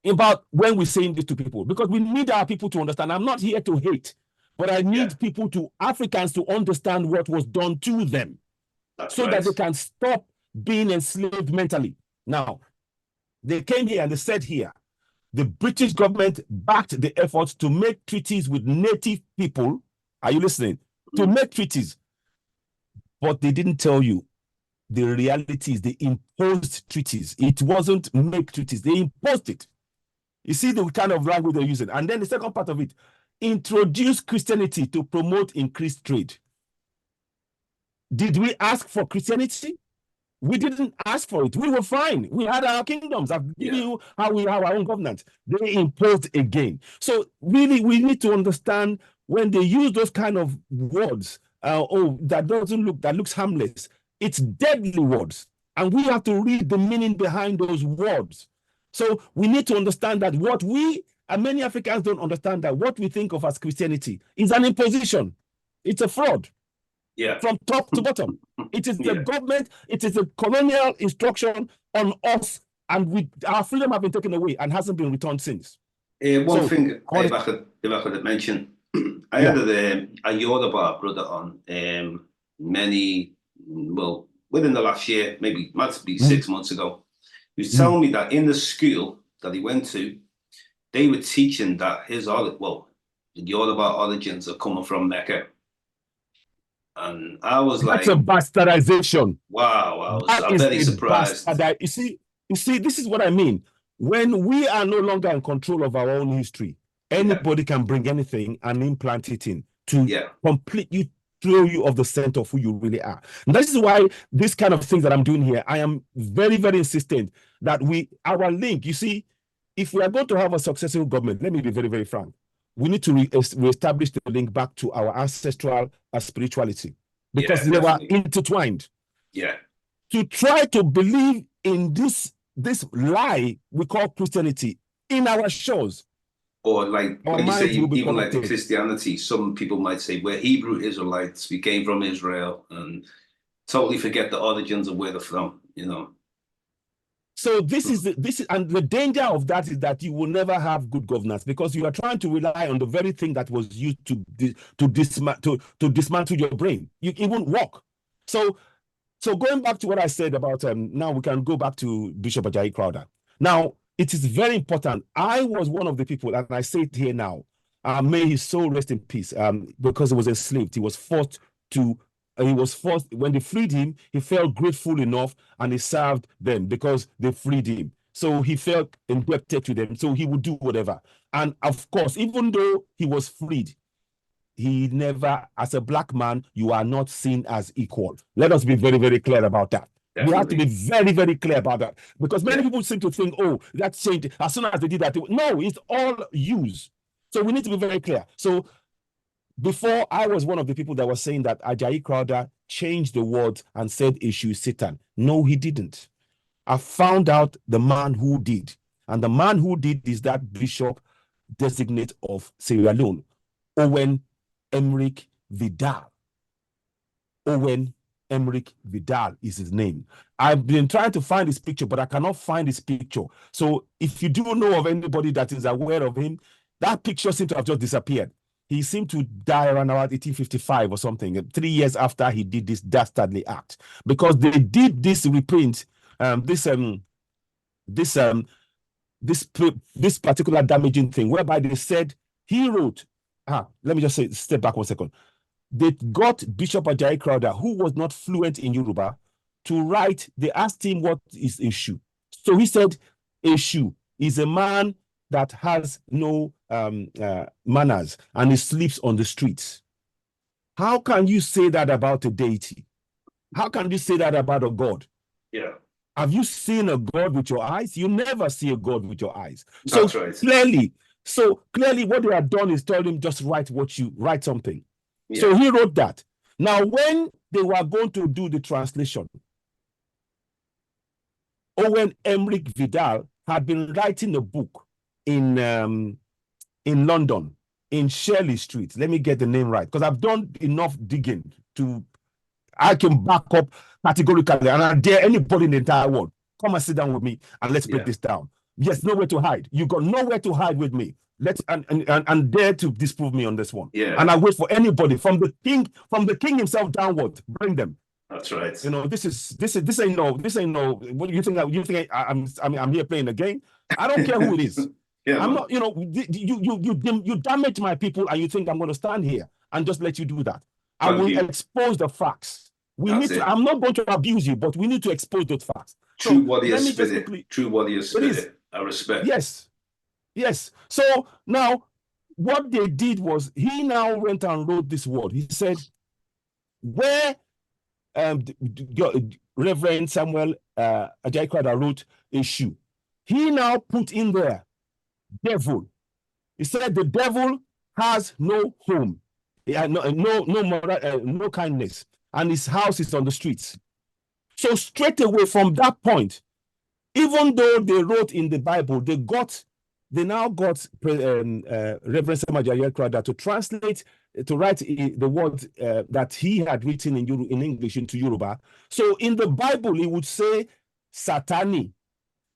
about when we're saying this to people, because we need our people to understand. I'm not here to hate, but I need people Africans to understand what was done to them. That's so right. That they can stop being enslaved mentally. Now, they came here and they said here, the British government backed the efforts to make treaties with native people. Are you listening? To make treaties. But they didn't tell you the reality is they imposed treaties. It wasn't make treaties. They imposed it. You see the kind of language they're using. And then the second part of it, introduce Christianity to promote increased trade. Did we ask for Christianity? We didn't ask for it. We were fine. We had our kingdoms. I've given you how we have our own governance. They imposed again. So really, we need to understand when they use those kind of words, that looks harmless. It's deadly words. And we have to read the meaning behind those words. So we need to understand that what we, and many Africans don't understand, that what we think of as Christianity is an imposition. It's a fraud. Yeah. From top to bottom. It is the government, it is a colonial instruction on us, and our freedom have been taken away and hasn't been returned since. One thing, if I could mention, I had a Yoruba brother on within the last year, maybe might be 6 months ago. He was telling me that in the school that he went to, they were teaching that the Yoruba origins are coming from Mecca. And I was that's a bastardization. Wow, I'm very surprised. You see, this is what I mean. When we are no longer in control of our own history, anybody can bring anything and implant it in to completely throw you off the center of who you really are. And this is why this kind of things that I'm doing here, I am very, very insistent that our link, you see, if we are going to have a successful government, let me be very, very frank, we need to reestablish the link back to our ancestral spirituality, because they were intertwined. Yeah. To try to believe in this lie we call Christianity in our shores. Or like when you say even like the Christianity, some people might say we're Hebrew Israelites, we came from Israel, and totally forget the origins of where they're from, you know. So this is and the danger of that is that you will never have good governance, because you are trying to rely on the very thing that was used to dismantle your brain. It won't work. So going back to what I said about now we can go back to Bishop Ajayi Crowther. Now it is very important. I was one of the people, and I say it here now. May his soul rest in peace. Because he was enslaved, he was forced when they freed him, he felt grateful enough and he served them because they freed him. So he felt indebted to them, so he would do whatever. And of course, even though he was freed, he never, as a black man, you are not seen as equal. Let us be very, very clear about that. Definitely. We have to be very, very clear about that, because many people seem to think, oh, that changed as soon as they did that. No, it's all used. So we need to be very clear. So before, I was one of the people that was saying that Ajayi Crowther changed the words and said issue Satan. No, he didn't. I found out the man who did. And the man who did is that bishop designate of Sierra Leone, Owen Emmerich Vidal. Owen Emmerich Vidal is his name. I've been trying to find his picture, but I cannot find his picture. So if you do know of anybody that is aware of him, that picture seems to have just disappeared. He seemed to die around about 1855 or something, 3 years after he did this dastardly act, because they did this reprint, this particular damaging thing, whereby they said he wrote. Let me just step back 1 second. They got Bishop Ajayi Crowther, who was not fluent in Yoruba, to write. They asked him what is Eshu. So he said, Eshu is a man that has no manners and he sleeps on the streets. How can you say that about a deity? How can you say that about a god? Yeah. Have you seen a God with your eyes? You never see a God with your eyes. That's right. Clearly what they had done is tell him just write something. Yeah. So he wrote that. Now, when they were going to do the translation, Owen Emmerich Vidal had been writing a book in London, in Shirley Street. Let me get the name right, because I've done enough digging I can back up categorically, and I dare anybody in the entire world, come and sit down with me and let's break this down. Yes, nowhere to hide. You got nowhere to hide with me. Let's and dare to disprove me on this one. Yeah. And I wait for anybody from the king himself downward. Bring them. That's right. You know, this ain't no. What do you think? You think I'm here playing a game? I don't care who it is. Yeah, I'm not. You know, you damage my people, and you think I'm going to stand here and just let you do that? I will expose the facts. I'm not going to abuse you, but we need to expose those facts. True warrior spirit. True warrior spirit. I respect. Yes. So now, what they did was he now went and wrote this word. He said, where Reverend Samuel Ajayi Crowther wrote issue, he now put in there devil. He said the devil has no home, no kindness, and his house is on the streets. So straight away from that point, even though they wrote in the Bible, they now got Reverend Samuel Ajayi Crowther to write the word that he had written in English into Yoruba. So in the Bible, he would say Satani.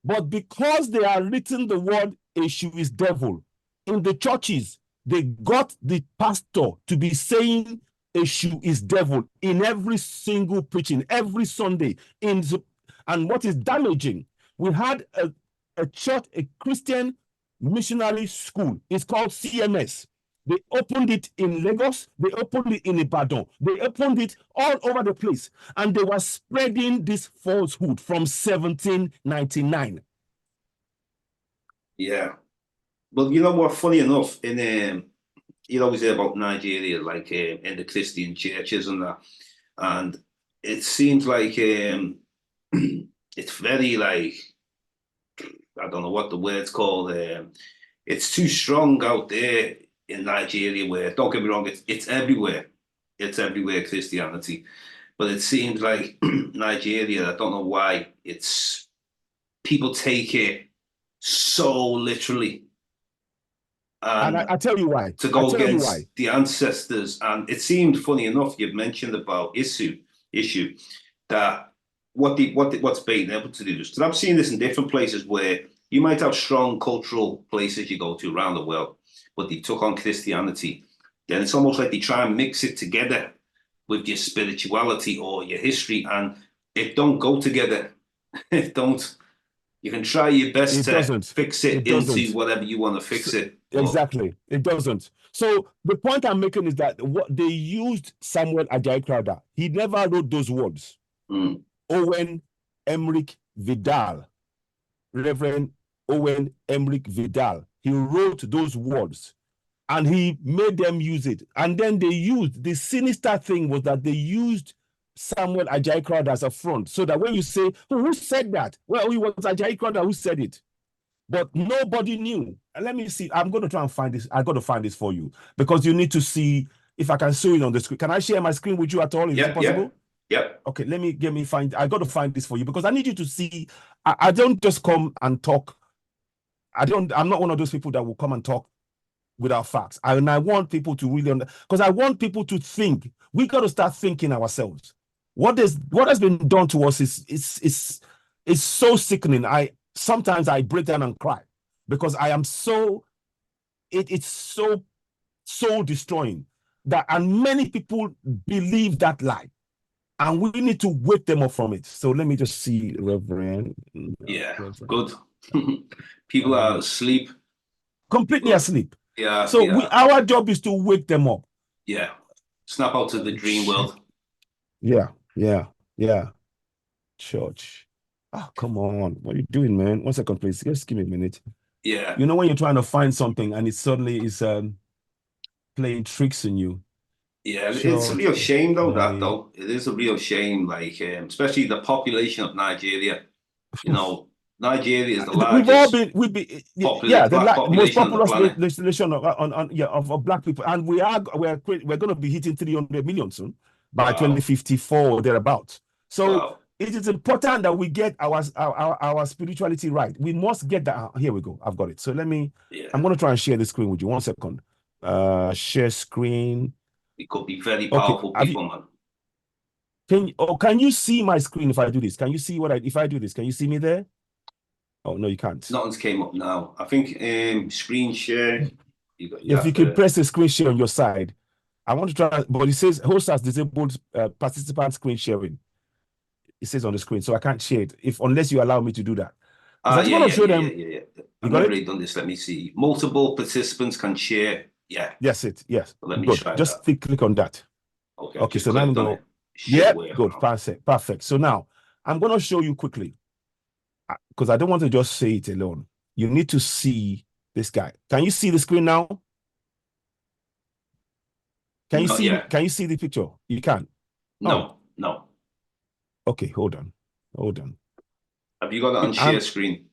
But because they are written the word Eshu is devil, in the churches, they got the pastor to be saying Eshu is devil in every single preaching, every Sunday. And what is damaging, we had a church, a Christian missionary school. It's called CMS. They opened it in Lagos. They opened it in Ibadan. They opened it all over the place. And they were spreading this falsehood from 1799. Yeah. But you know what, funny enough, you always hear about Nigeria, like in the Christian churches and that. And it seems like it's very like, I don't know what the word's called. It's too strong out there in Nigeria, where, don't get me wrong, it's everywhere. It's everywhere, Christianity. But it seems like Nigeria, I don't know why, people take it so literally. And I tell you why. To go against the ancestors. And it seemed, funny enough, you've mentioned about issue that what's being able to do this. And I've seen this in different places where you might have strong cultural places you go to around the world, but they took on Christianity. Then it's almost like they try and mix it together with your spirituality or your history, and it don't go together. It don't. You can try your best to fix it into whatever you want to fix it. Exactly. It doesn't. So the point I'm making is that what they used Samuel Ajayi Crowther. He never wrote those words. Owen Emmerich Vidal, Reverend Owen Emmerich Vidal. He wrote those words and he made them use it. And then they used, the sinister thing was that they used Samuel Ajayi Crowther as a front, so that when you say, who said that? Well, it was Ajayi Crowther who said it. But nobody knew. And let me see. I'm going to try and find this. I got to find this for you because you need to see if I can show it on the screen. Can I share my screen with you at all? Is it possible? Yeah. Okay, I got to find this for you because I need you to see. I don't just come and talk. I'm not one of those people that will come and talk without facts. And I want people to really because I want people to think. We got to start thinking ourselves. What has been done to us is so sickening. Sometimes I break down and cry because I am it's so soul destroying and many people believe that lie, and we need to wake them up from it. So let me just see, Reverend. Yeah, good. People are asleep, completely asleep. Yeah. So our job is to wake them up. Yeah, snap out of the dream world. Yeah. Church. Oh, come on. What are you doing, man? 1 second, please. Just give me a minute. Yeah. You know when you're trying to find something and it suddenly is playing tricks on you. Yeah, it's a real shame though, It is a real shame, like especially the population of Nigeria. You know, Nigeria is the We've all largest been, populated the black most population on the populous planet. nation of black people, and we're going to be hitting 300 million soon by Wow. 2054 or thereabouts. So Wow. it is important that we get our spirituality right. We must get that. Here we go. I've got it. So let me. Yeah. I'm going to try and share the screen with you. 1 second. Share screen. It could be very powerful people, man. Can you see my screen if I do this? Can you see if I do this? Can you see me there? Oh no, you can't. Nothing's came up now. I think screen share. If you can press the screen share on your side, I want to try, but it says host has disabled participant screen sharing. It says on the screen, so I can't share it unless you allow me to do that. I just want to show them. I've never really done this. Let me see. Multiple participants can share. Yeah. Yes, yes. So let me try just click on that. Okay. So now I'm going to. Yeah, good. Perfect. So now I'm going to show you quickly because I don't want to just say it alone. You need to see this guy. Can you see the screen now? Can you see? Can you see the picture? You can. No. Okay, hold on. Have you got it on share screen?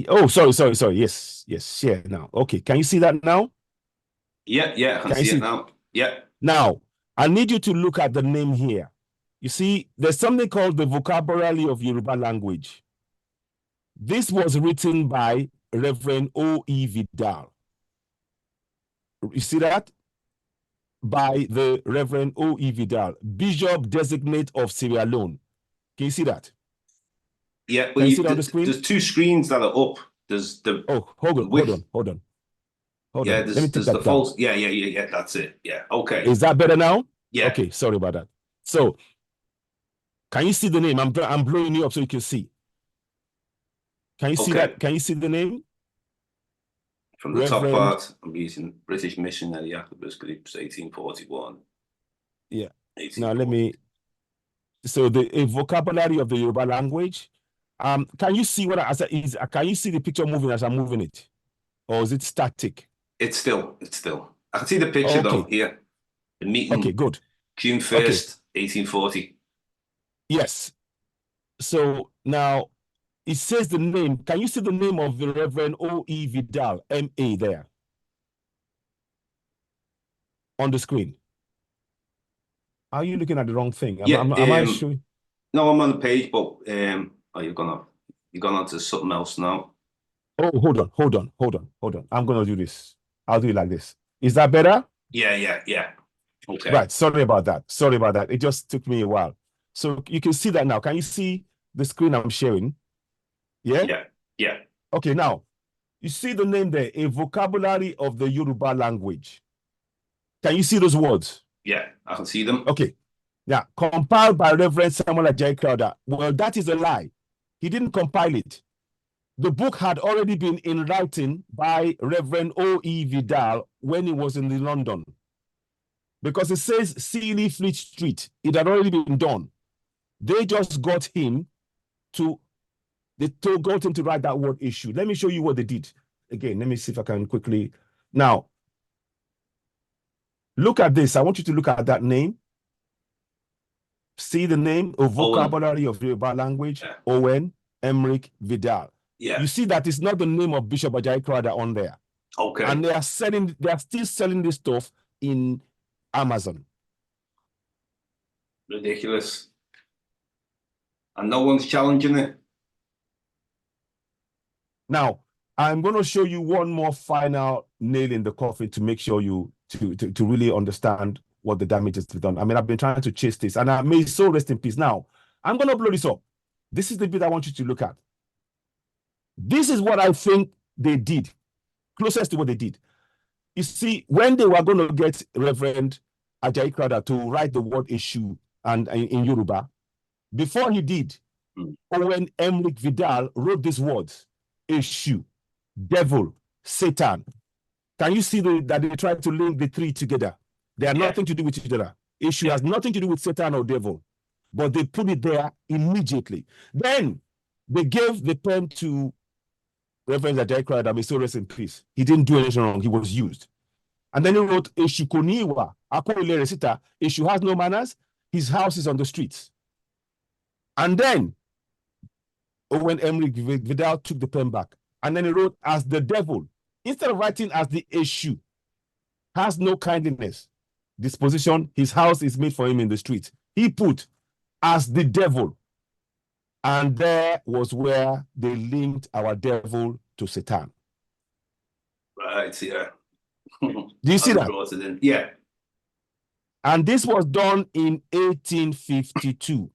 Oh, sorry. Yes, share now. Okay, can you see that now? Yeah, I can see it now. Yeah. Now, I need you to look at the name here. You see, there's something called the vocabulary of Yoruba language. This was written by Reverend O.E. Vidal. You see that? By the Reverend O.E. Vidal, Bishop Designate of Sierra Leone. Can you see that? Yeah, can you see that on the screen? There's two screens that are up. There's the hold on. Yeah, let me take that down. false. Yeah, that's it. Yeah, okay. Is that better now? Yeah. Okay, sorry about that. So, can you see the name? I'm blowing you up so you can see. Can you see that? Can you see the name? From the top part, I'm using British Missionary Activist Groups, 1841. Yeah. Now let me. So the vocabulary of the Yoruba language. Can you see what I said? Can you see the picture moving as I'm moving it, or is it static? It's still. I can see the picture though here. The meeting. Okay, good. June 1st, 1840. Yes. So now it says the name. Can you see the name of the Reverend O.E. Vidal, M.A. there on the screen? Are you looking at the wrong thing? Am I showing? No, I'm on the page, but you've gone on to something else now. Oh, hold on. I'm gonna do this. I'll do it like this. Is that better? Yeah. Okay. Right. Sorry about that. It just took me a while. So you can see that now. Can you see the screen I'm sharing? Yeah. Yeah. Okay. Now you see the name there, a vocabulary of the Yoruba language. Can you see those words? Yeah, I can see them. Okay. Now, compiled by Reverend Samuel Ajayi Crowther. Well, that is a lie. He didn't compile it. The book had already been in writing by Reverend O.E. Vidal when he was in London. Because it says Sealy Fleet Street. It had already been done. They just got him to write that word issue. Let me show you what they did. Again, let me see if I can quickly. Now, look at this. I want you to look at that name. See the name of vocabulary of Yoruba language, Owen Emmerich Vidal. Yeah. You see that it's not the name of Bishop Ajayi Crowther on there. Okay. And they are still selling this stuff in Amazon. Ridiculous. And no one's challenging it. Now, I'm going to show you one more final nail in the coffin to make sure you to really understand what the damage has done. I mean, I've been trying to chase this, and may his soul rest in peace. Now, I'm going to blow this up. This is the bit I want you to look at. This is what I think they did, closest to what they did. You see, when they were going to get Reverend Ajayi Crowther to write the word issue and in Yoruba, before he did, Owen Emmerich Vidal wrote these words: issue, devil, Satan. Can you see that they tried to link the three together? They have nothing to do with each other. Issue has nothing to do with Satan or devil, but they put it there immediately. Then they gave the pen to Reverend Ajayi Crowther, may so rest in peace. He didn't do anything wrong. He was used. And then he wrote, Eshu Koniwa, Akwele Resita. Eshu has no manners. His house is on the streets. And then when Emery Vidal took the pen back. And then he wrote, as the devil. Instead of writing as the issue, has no kindliness, disposition, his house is made for him in the street. He put, as the devil. And there was where they linked our devil to Satan. Right, yeah. Do you see that? Brought it in. Yeah. And this was done in 1852.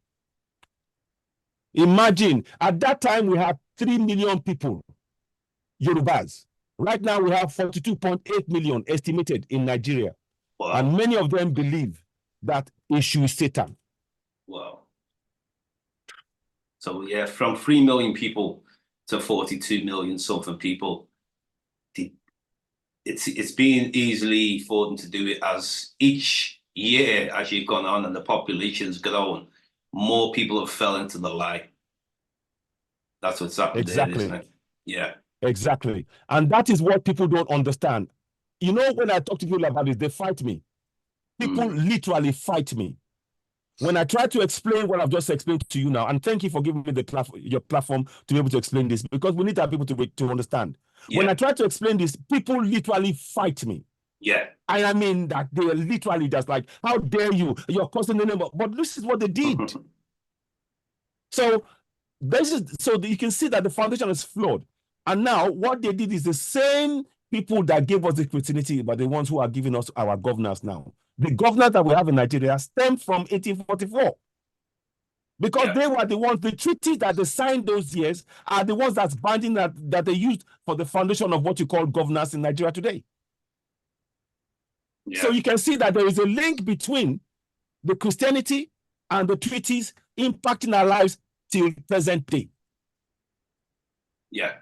Imagine, at that time we had 3 million people, Yorubas. Right now we have 42.8 million estimated in Nigeria. Wow. And many of them believe that issue is Satan. Wow. So yeah, from 3 million people to 42 million something people, it's been easily for them to do it as each year as you've gone on and the population's grown, more people have fell into the lie. That's what's happened. Exactly. There, isn't it? Yeah. Exactly. And that is what people don't understand. You know, when I talk to people about this, they fight me. People literally fight me. When I try to explain what I've just explained to you now, and thank you for giving me your platform to be able to explain this, because we need to have people to understand. Yeah. When I try to explain this, people literally fight me. Yeah. I mean that they are literally just like, how dare you? You're causing the name. But this is what they did. So you can see that the foundation is flawed. And now what they did is the same people that gave us the Christianity, but the ones who are giving us our governors now. The governors that we have in Nigeria stem from 1844. Because they were the ones, the treaties that they signed those years are the ones that's binding that they used for the foundation of what you call governance in Nigeria today. Yeah. So you can see that there is a link between the Christianity and the treaties impacting our lives till present day. Yeah.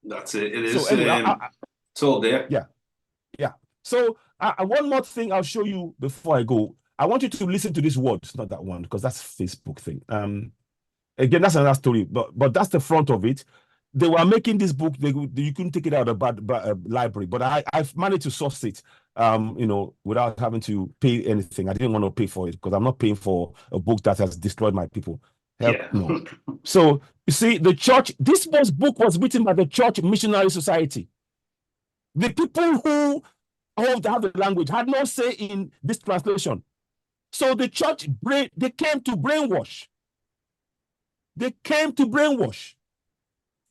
That's it. It is. So anyway, it's all there. Yeah. Yeah. So one more thing I'll show you before I go. I want you to listen to this word. It's not that one, because that's a Facebook thing. Again, that's another story, but that's the front of it. They were making this book. You couldn't take it out of the library, but I've managed to source it, without having to pay anything. I didn't want to pay for it because I'm not paying for a book that has destroyed my people. No. So you see, the church. This book was written by the Church Missionary Society. The people who have the language had no say in this translation. So the church, they came to brainwash. They came to brainwash.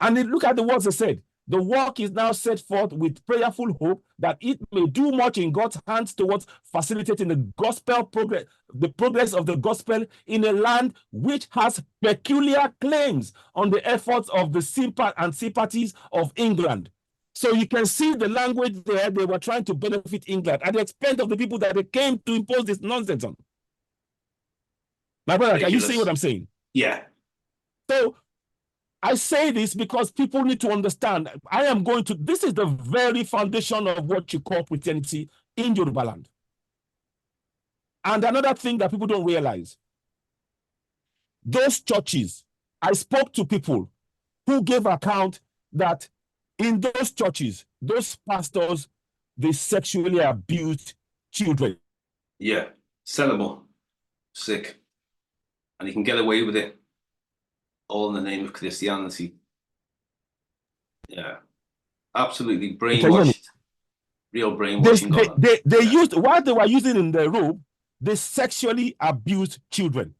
And look at the words they said. The work is now set forth with prayerful hope that it may do much in God's hands towards facilitating the gospel progress, the progress of the gospel in a land which has peculiar claims on the efforts of the sympathies of England. So you can see the language there. They were trying to benefit England at the expense of the people that they came to impose this nonsense on. My brother, can you see what I'm saying? Yeah. So I say this because people need to understand. This is the very foundation of what you call Christianity in Yoruba land. And another thing that people don't realize, those churches, I spoke to people who gave account that in those churches, those pastors, they sexually abused children. Yeah, sellable, sick. And you can get away with it, all in the name of Christianity. Yeah, absolutely brainwashed. Real brainwashing. They used, while they were using in the robe, they sexually abused children.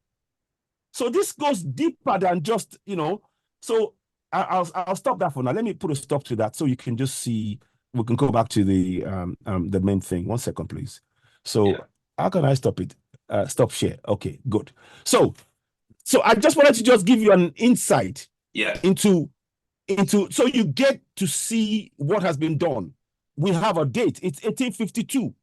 So this goes deeper than just, so I'll stop that for now. Let me put a stop to that so you can just see. We can go back to the main thing. 1 second, please. So how can I stop it? Stop share. Okay, good. So I just wanted to just give you an insight into so you get to see what has been done. We have a date. It's 1852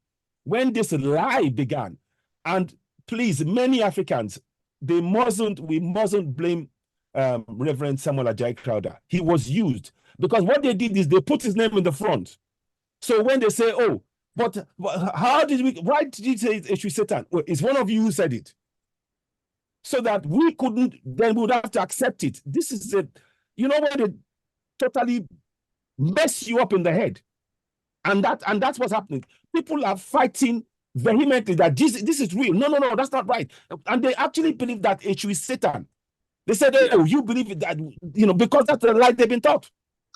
when this lie began. And please, many Africans, we mustn't blame Reverend Samuel Ajayi Crowther. He was used because what they did is they put his name in the front. So when they say, oh, but why did you say it's Satan? Well, it's one of you who said it. So that we would have to accept it. This is when they totally mess you up in the head. And that's what's happening. People are fighting vehemently that this is real. No, that's not right. And they actually believe that it is Satan. They said, "Oh, you believe that, because that's the lie they've been taught."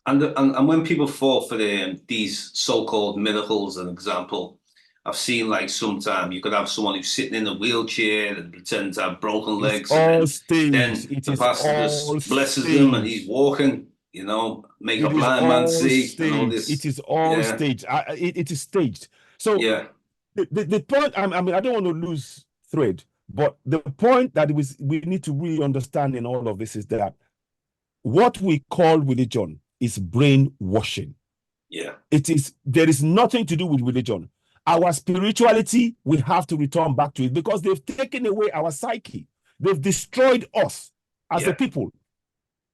And when people fall for these so-called miracles, an example, I've seen like sometime you could have someone who's sitting in a wheelchair and pretend to have broken It's legs, and all then staged. It the is pastor all just blesses him and he's staged. walking, make a It is blind man all see and all staged. It this. is all Yeah, staged. It is staged. So yeah, the point, I mean, I don't want to lose thread, but the point that we need to really understand in all of this is that what we call religion is brainwashing. yeah. There is nothing to do with religion. Our spirituality, we have to return back to it because they've taken away our psyche. They've destroyed us as a people.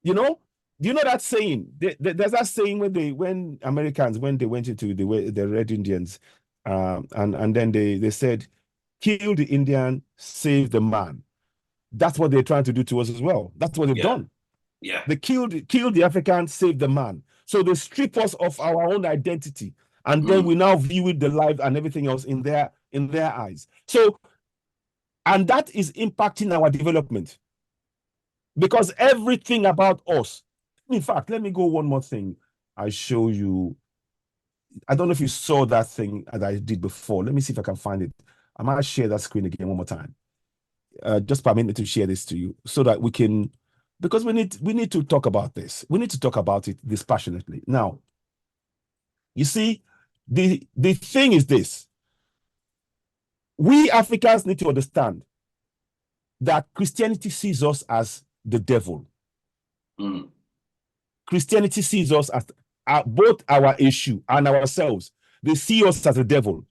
Do you know that saying? There's that saying when Americans, when they went into the Red Indians, and then they said, "Kill the Indian, save the man." That's what they're trying to do to us as well. That's what they've done. Yeah. They killed the African, save the man. So they strip us of our own identity, and then we now view it, the life and everything else in their eyes. So, and that is impacting our development because everything about us. In fact, let me go one more thing. I show you. I don't know if you saw that thing that I did before. Let me see if I can find it. I might share that screen again one more time. Just permit me to share this to you so that we can, because we need to talk about this. We need to talk about it dispassionately. Now, you see, the thing is this. We Africans need to understand that Christianity sees us as the devil. Christianity sees us as both our issue and ourselves. They see us as the devil.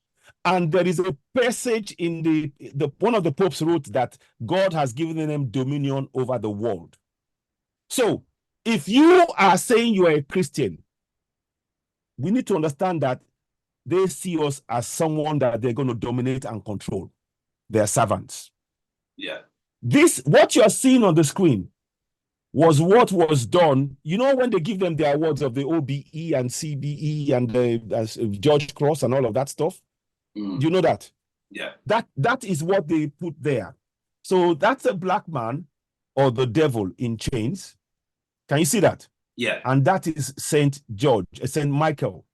And there is a passage in the one of the popes wrote that God has given them dominion over the world. So if you are saying you are a Christian, we need to understand that they see us as someone that they're going to dominate and control. Their servants. Yeah. What you're seeing on the screen was what was done. When they give them the awards of the OBE and CBE and the George Cross and all of that stuff. Do you know that? Yeah. That is what they put there. So that's a black man or the devil in chains. Can you see that? Yeah. And that is Saint George, Saint Michael.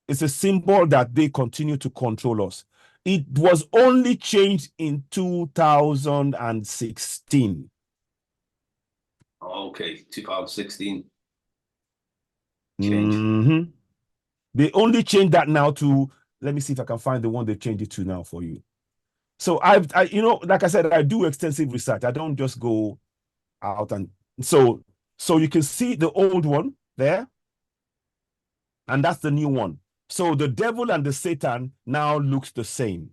It's a symbol that they continue to control us. It was only changed in 2016. Okay, 2016. Change. They only changed that now to, let me see if I can find the one they changed it to now for you. So I like I said, I do extensive research. I don't just go out and so you can see the old one there, and that's the new one. So the devil and the Satan now looks the same.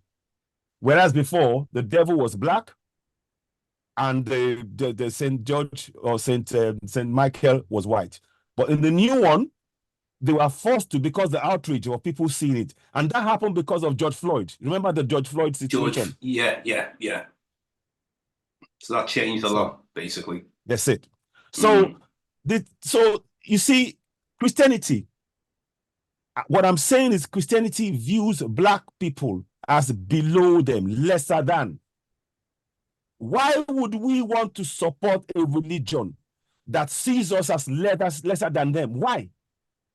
Whereas before, the devil was black and the Saint George or Saint Michael was white. But in the new one, they were forced to because the outrage of people seeing it. And that happened because of George Floyd. Remember the George Floyd situation? Yeah. So that changed a lot, basically. That's it. So, so you see, Christianity, what I'm saying is Christianity views black people as below them, lesser than. Why would we want to support a religion that sees us as lesser than them? Why?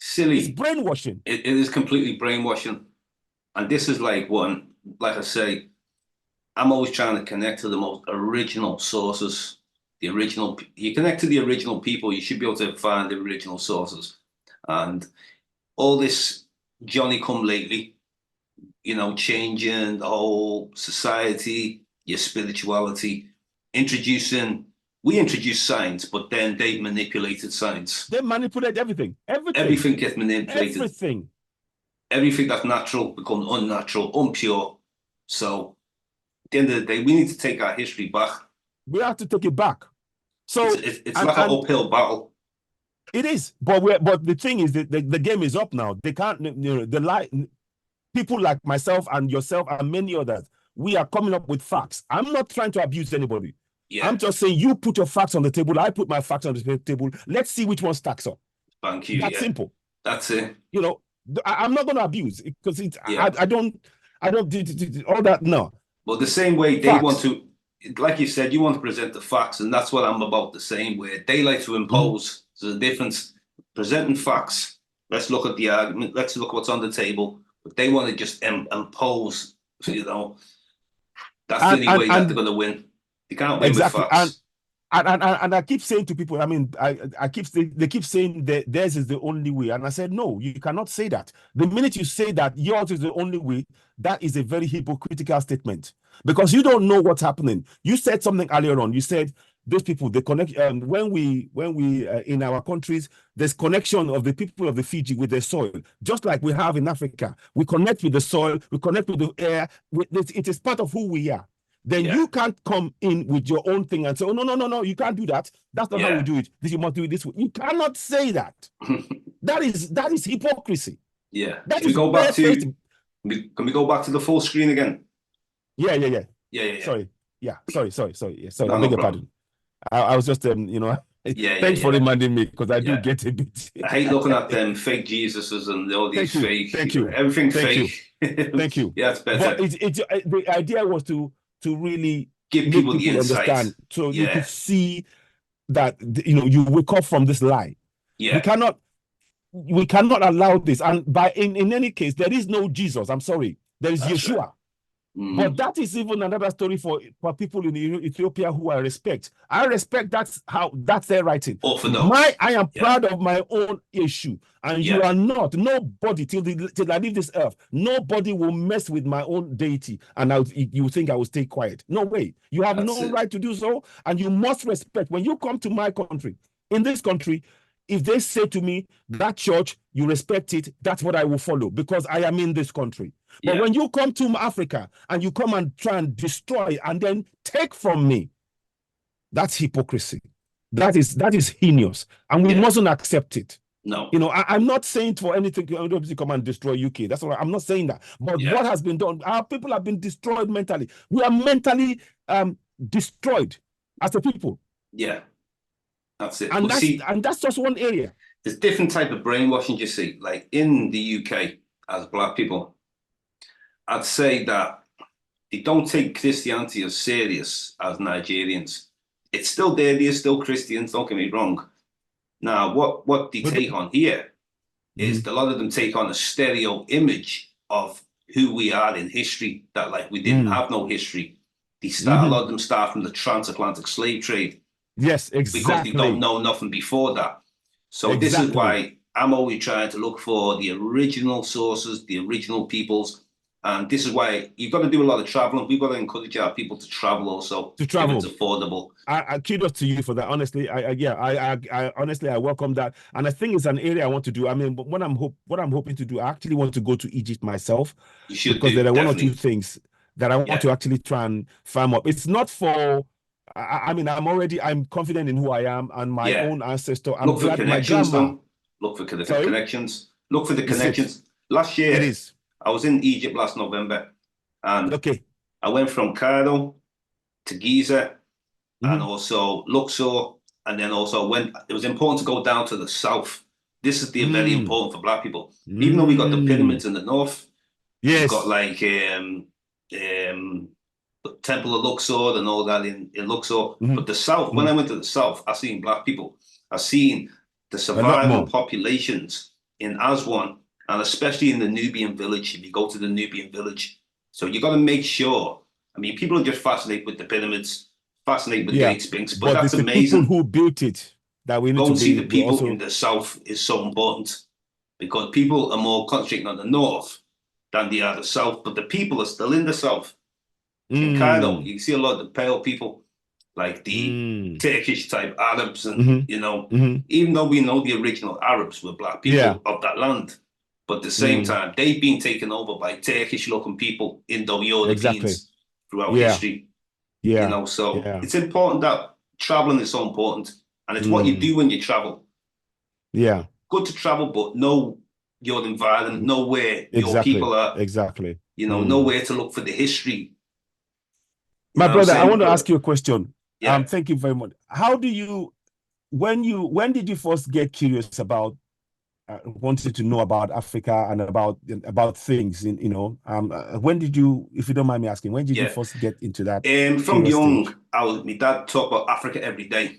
Silly. It's brainwashing. It is completely brainwashing. And this is like one, like I say, I'm always trying to connect to the most original sources. You connect to the original people, you should be able to find the original sources. And all this Johnny come lately, changing the whole society, your spirituality, we introduced science, but then they manipulated science. They manipulate everything. Everything gets manipulated. Everything that's natural becomes unnatural, impure. So at the end of the day, we need to take our history back. We have to take it back. So it's like an uphill battle. It is, but the thing is that the game is up now. They can't, people like myself and yourself and many others, we are coming up with facts. I'm not trying to abuse anybody. Yeah. I'm just saying you put your facts on the table, I put my facts on the table. Let's see which one stacks up. Thank you. That's simple. That's it. I'm not going to abuse because I don't do all that. No. But the same way they want to, like you said, you want to present the facts, and that's what I'm about the same. Where they like to impose. There's a difference. Presenting facts. Let's look at the argument. Let's look what's on the table. But they want to just impose. You know, that's the only way that they're going to win. You can't win with facts. And I keep saying to people, I mean, they keep saying that theirs is the only way. And I said, no, you cannot say that. The minute you say that yours is the only way, that is a very hypocritical statement, because you don't know what's happening. You said something earlier on. You said those people, they connect, when we in our countries, there's connection of the people of the Fiji with their soil, just like we have in Africa. We connect with the soil, we connect with the air. It is part of who we are. Then you can't come in with your own thing and say, oh, no, you can't do that. That's not how we do it. You must do it this way. You cannot say that. that is hypocrisy. Yeah. That can we go back to the full screen again? Yeah. Sorry. I beg your pardon. I was just thanks for reminding me, because I do get a bit. I hate looking at them fake Jesuses and all these fake. Thank you. Everything fake. Thank you. Yeah, it's better. But the idea was to really give people the insight, understand, so you could see that you wake up from this lie. Yeah, we cannot allow this. And in any case, there is no Jesus. I'm sorry, there is Yeshua. Right. But that is even another story for people in Ethiopia who I respect. I respect that's their writing. I am proud of my own issue, and you are not. Nobody till I leave this earth, nobody will mess with my own deity, and you think I will stay quiet. No way. You have no right to do so, and you must respect. When you come to my country, in this country, if they say to me, that church, you respect it, that's what I will follow, because I am in this country. But when you come to Africa and you come and try and destroy and then take from me, that's hypocrisy. That is heinous, and we mustn't accept it. No. I'm not saying for anything to come and destroy UK. That's what I'm not saying that. But what has been done, our people have been destroyed mentally. We are mentally destroyed as a people. Yeah. That's it. And that's just one area. There's different type of brainwashing, you see. Like in the UK, as Black people, I'd say that they don't take Christianity as serious as Nigerians. It's still there. They're still Christians, don't get me wrong. Now, what they take on here is a lot of them take on a stereo image of who we are in history, that like we didn't have no history. A lot of them start from the transatlantic slave trade. Yes, exactly. Because they don't know nothing before that. So this is why I'm always trying to look for the original sources, the original peoples. And this is why you've got to do a lot of traveling. We've got to encourage our people to travel also. To travel. If it's affordable. I kudos to you for that. Honestly, I honestly, I welcome that. And I think it's an area I want to do. I mean, what I'm hoping to do, I actually want to go to Egypt myself. You should, because there are one or two things that I want to actually try and farm up. It's not for... I mean, I'm confident in who I am and my own ancestor. I'm Look for connections, though. Look for connections. Look for the connections. Last year, I was in Egypt last November, and I went from Cairo to Giza and also Luxor, and then also it was important to go down to the south. This is very important for Black people. Even though we got the pyramids in the north, we've got like Temple of Luxor and all that in Luxor. But the south, when I went to the south, I seen Black people. I seen the survival populations in Aswan, and especially in the Nubian village. If you go to the Nubian village, so you got to make sure. I mean, people are just fascinated with the pyramids, fascinated with Great Sphinx, but that's amazing. The people who built it that we need go to and see the people in the south is so important, because people are more concentrating on the north than they are the south, but the people are still in the south. In Cairo, you can see a lot of the pale people, like the Turkish type Arabs, and even though we know the original Arabs were Black people of that land, but at the same time, they've been taken over by Turkish-looking people, Indo-Europeans throughout history. So it's important that traveling is so important, and it's what you do when you travel. Yeah, good to travel, but know your environment, know where your people are. Know where to look for the history. My brother, I want to ask you a question. Thank you very much. How do you, when did you first get curious about wanted to know about Africa and about things. When did you, if you don't mind me asking, when did you Yeah. first get into that From curious stage? young, my dad talked about Africa every day.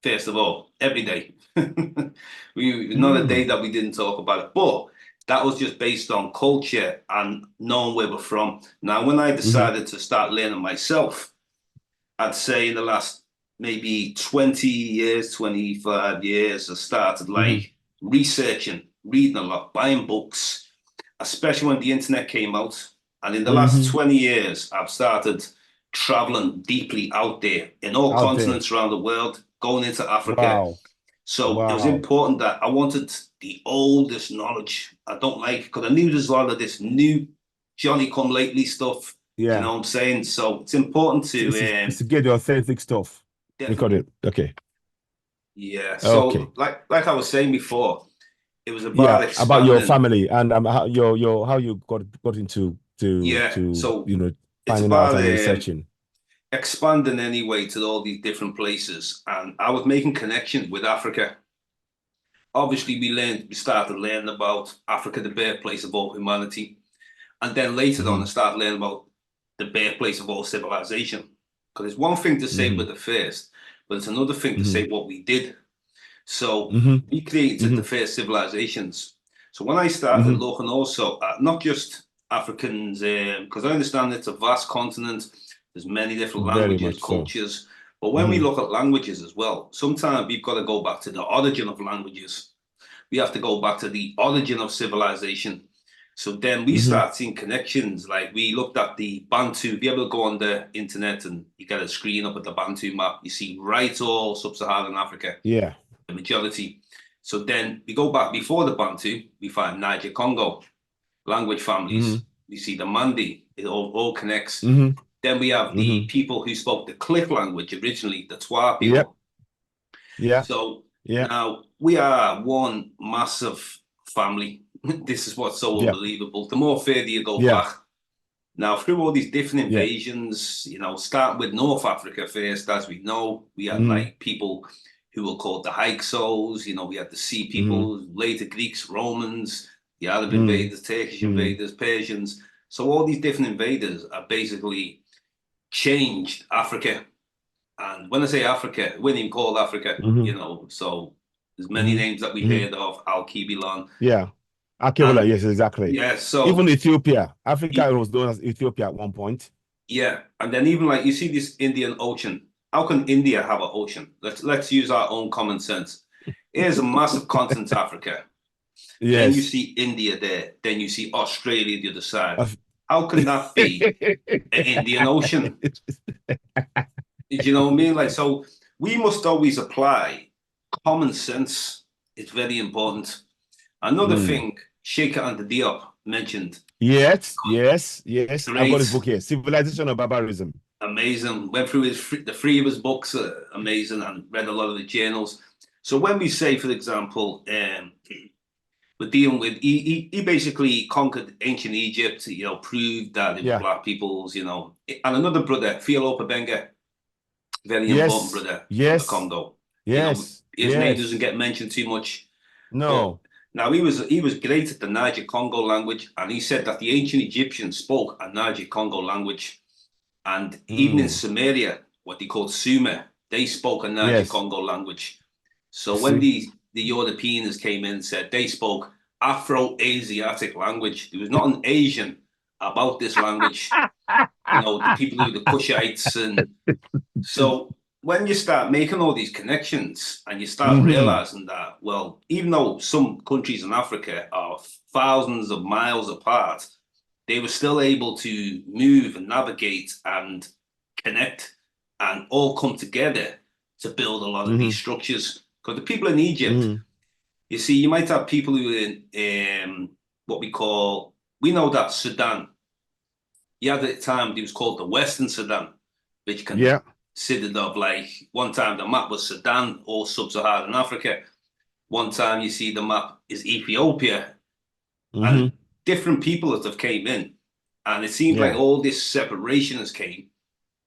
First of all, every day. Not a day Mm, that we didn't talk about it, but that was just based on culture and knowing where we're from. Now, when I hmm decided to start learning myself, I'd say in the last maybe 20 years, 25 years, I started hmm like researching, reading a lot, buying books, especially when the internet came out. And in the last hmm 20 years, I've started traveling deeply out there in all Out there. continents around the world, going into Africa. Wow. So it was Wow. important that I wanted the oldest knowledge. I don't like, because I knew there's a lot of this new Johnny come lately stuff. Do you Yeah. know what I'm saying? So it's important It's to to get the authentic stuff. Record definitely, it. Okay. yeah. Okay. So like I was saying before, it was about Yeah. About your expanding. family and how how you got into Yeah. So it's finding out about and researching. expanding anyway to all these different places. And I was making connections with Africa. Obviously, we started learning about Africa, the birthplace of all humanity. And then later on, I hmm started learning about the birthplace of all civilization. Because it's one thing to say hmm we're the first, but it's another thing to hmm say what we did. So hmm we created hmm the first civilizations. So when I started hmm looking also at not just Africans, because I understand it's a vast continent, there's many different Very languages, much so. cultures. But when we hmm look at languages as well, sometimes we've got to go back to the origin of languages. We have to go back to the origin of civilization. So then we hmm start seeing connections. Like we looked at the Bantu. If you ever go on the internet and you get a screen up at the Bantu map, you see right all sub-Saharan Africa, Yeah. the majority. So then we go back before the Bantu, we find Niger Congo, language hmm families. We see the Mandi, it all connects. hmm Then we have the hmm people who spoke the Click language originally, the Twa Yep. people. Yeah. So Yeah. now we are one massive family. This is what's so Yeah. unbelievable. The more further you go Yeah. back, now through all these different Yeah. invasions, starting with North Africa first, as we know, we had hmm like people who were called the Hyksos, we had the Sea hmm people, later Greeks, Romans, the Arab hmm invaders, Turkish hmm invaders, Persians. So all these different invaders are basically changed Africa. And when I say Africa, it wasn't even called Africa, hmm so there's many hmm names that we hmm heard of, Al-Kibilon. Yeah. Akebola, And yes, exactly. yeah, Even so Ethiopia. Africa was known as Ethiopia at one point. yeah, and then even like you see this Indian Ocean. How can India have an ocean? Let's use our own common sense. Here's a massive continent, Africa. Then you Yes. see India there. Then you see Australia the other side. Af- How can that be an Indian Ocean? Do you know what I mean? Like, so we must always apply common sense. It's very important. Another Mm. thing, Sheikh Anta Diop mentioned, Yes, yes, yes. I've got his great, book here, Civilization of Barbarism. amazing. Went through the three of his books, amazing, and read a lot of the journals. So when we say, for example, we're dealing with he basically conquered ancient Egypt, proved that it was Yeah. black peoples, and another brother, Philo Benga, very important Yes, brother from the yes, Congo. yes, His name doesn't yes. get mentioned too much, but No. now he was great at the Niger Congo language, and he said that the ancient Egyptians spoke a Niger Congo language, and even in Mm. Sumeria, what they called Sumer, they spoke a Niger Yes. Congo language. You So when see? the Europeans came in and said they spoke Afro-Asiatic language, there was not an Asian about this language. The people who were the Kushites. And so when you start making all these connections and you start hmm realizing that, well, even though some countries in Africa are thousands of miles apart, they were still able to move and navigate and connect and all come together to build a lot of these hmm structures. Because the people in Egypt, hmm you see, you might have people who are in what we know that Sudan, yeah, at the time it was called the Western Sudan, which Yeah. consisted of like one time the map was Sudan or sub-Saharan Africa. One time you see the map is Ethiopia, and hmm different people that have came in, and it seems like Yeah. all this separation has came.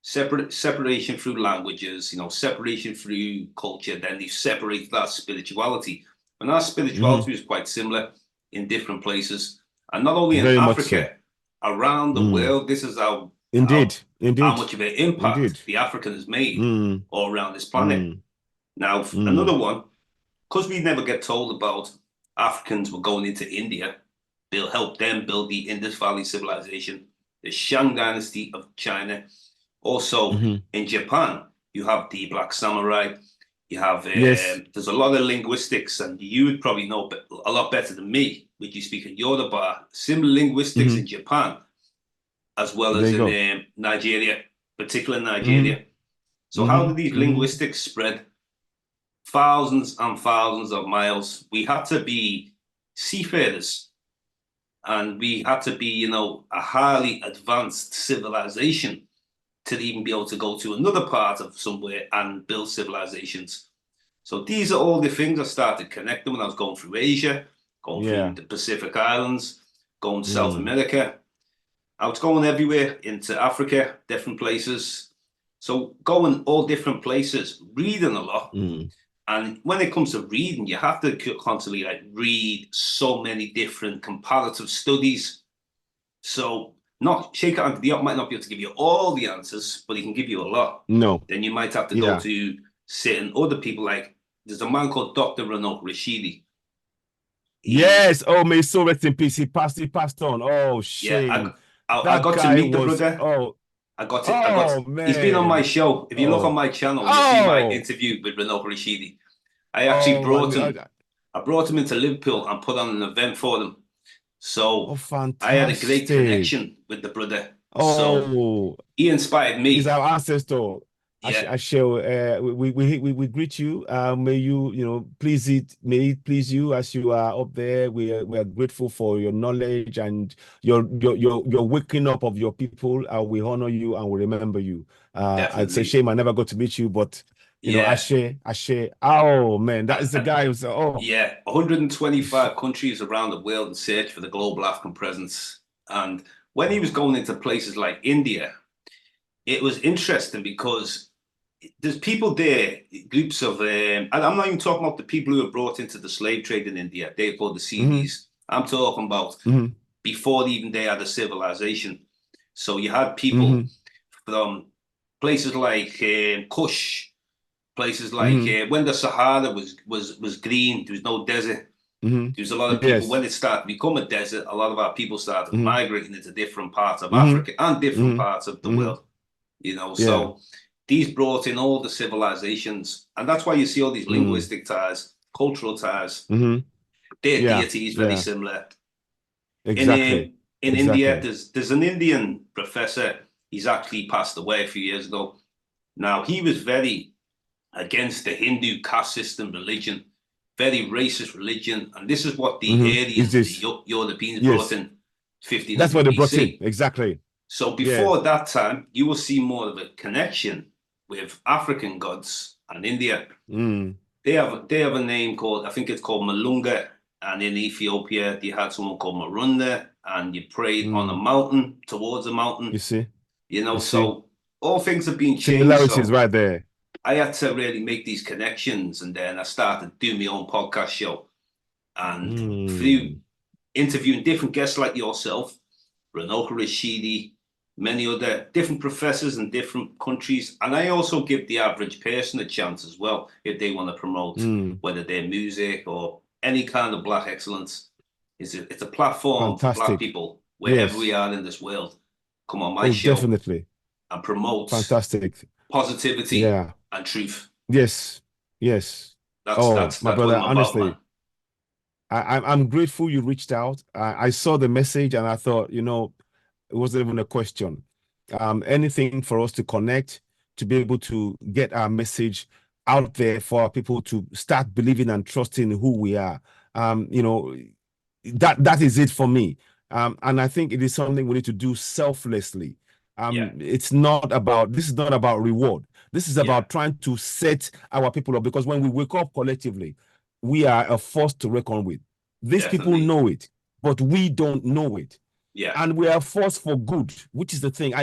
Separation through languages, separation through culture. Then they separate that spirituality. And our spirituality is quite similar in different places. And not only in Very much so. Africa, around the world, this is how much of an impact the African has made all around this planet. Now, another one, because we never get told about Africans were going into India, they'll help them build the Indus Valley civilization, the Shang dynasty of China. Also, in Japan, you have the Black Samurai. You have, there's a lot of linguistics, and you would probably know a lot better than me, with you speaking Yoruba, similar linguistics in Japan, as well as in Nigeria, particularly Nigeria. So how did these linguistics spread? Thousands and thousands of miles. We had to be seafarers, and we had to be, you know, a highly advanced civilization to even be able to go to another part of somewhere and build civilizations. So these are all the things I started connecting when I was going through Asia, going through the Pacific Islands, going to South America. I was going everywhere, into Africa, different places. So going all different places, reading a lot. And when it comes to reading, you have to constantly read so many different comparative studies. So not Sheikh Anta might not be able to give you all the answers, but he can give you a lot. No. Then you might have to go to certain other people. Like there's a man called Dr. Renaud Rashidi. Yes. Oh, may so rest in peace. He passed on. Oh, shame. Yeah, I got to meet the brother. Oh, I got to. Man. He's been on my show. If you look on my channel, you'll see my interview with Renaud Rashidi. I actually brought him. I brought him into Liverpool and put on an event for them. So I had a great connection with the brother. So he inspired me. He's our ancestor. Yeah. I shall. We greet you. May you may it please you as you are up there. We are grateful for your knowledge and your waking up of your people. We honor you and we remember you. It's a shame I never got to meet you, but you know, Ashe. Oh man, that is the guy who's 125 countries around the world in search for the global African presence. And when he was going into places like India, it was interesting because there's people there, groups of, and I'm not even talking about the people who were brought into the slave trade in India. They're called the Siddhis. I'm talking about before even they had a civilization. So you had people from places like Kush, places like when the Sahara was green, there was no desert. There was a lot of people, when it started to become a desert, a lot of our people started migrating into different parts of Africa and different parts of the world. You know, so these brought in all the civilizations, and that's why you see all these linguistic ties, cultural ties. Their deities very similar. Exactly. In India, there's an Indian professor. He's actually passed away a few years ago. Now, he was very against the Hindu caste system religion, very racist religion, and this is what the Aryans, the Europeans brought in 1500 That's what they brought in, BC. exactly. So before that time, you will see more of a connection with African gods and India. They have a name called, I think it's called Malunga, and in Ethiopia they had someone called Marunda, and you prayed on a mountain, towards a mountain. You see, you know, so all things have been changed. Similarities right there. I had to really make these connections, and then I started doing my own podcast show, and through interviewing different guests like yourself, Renaud Rashidi, many other different professors in different countries. And I also give the average person a chance as well, if they want to promote, whether they're music or any kind of Black excellence. It's a platform for Black people, wherever we are in this world. Come on my show. Definitely. And promote positivity and truth. Yes. That's my brother, honestly. I'm grateful you reached out. I saw the message and I thought, you know, it wasn't even a question. Anything for us to connect, to be able to get our message out there for our people to start believing and trusting who we are. You know, that is it for me. And I think it is something we need to do selflessly. This is not about reward. This is about trying to set our people up, because when we wake up collectively, we are a force to reckon with. These people know it, but we don't know it. And we are a force for good, which is the thing.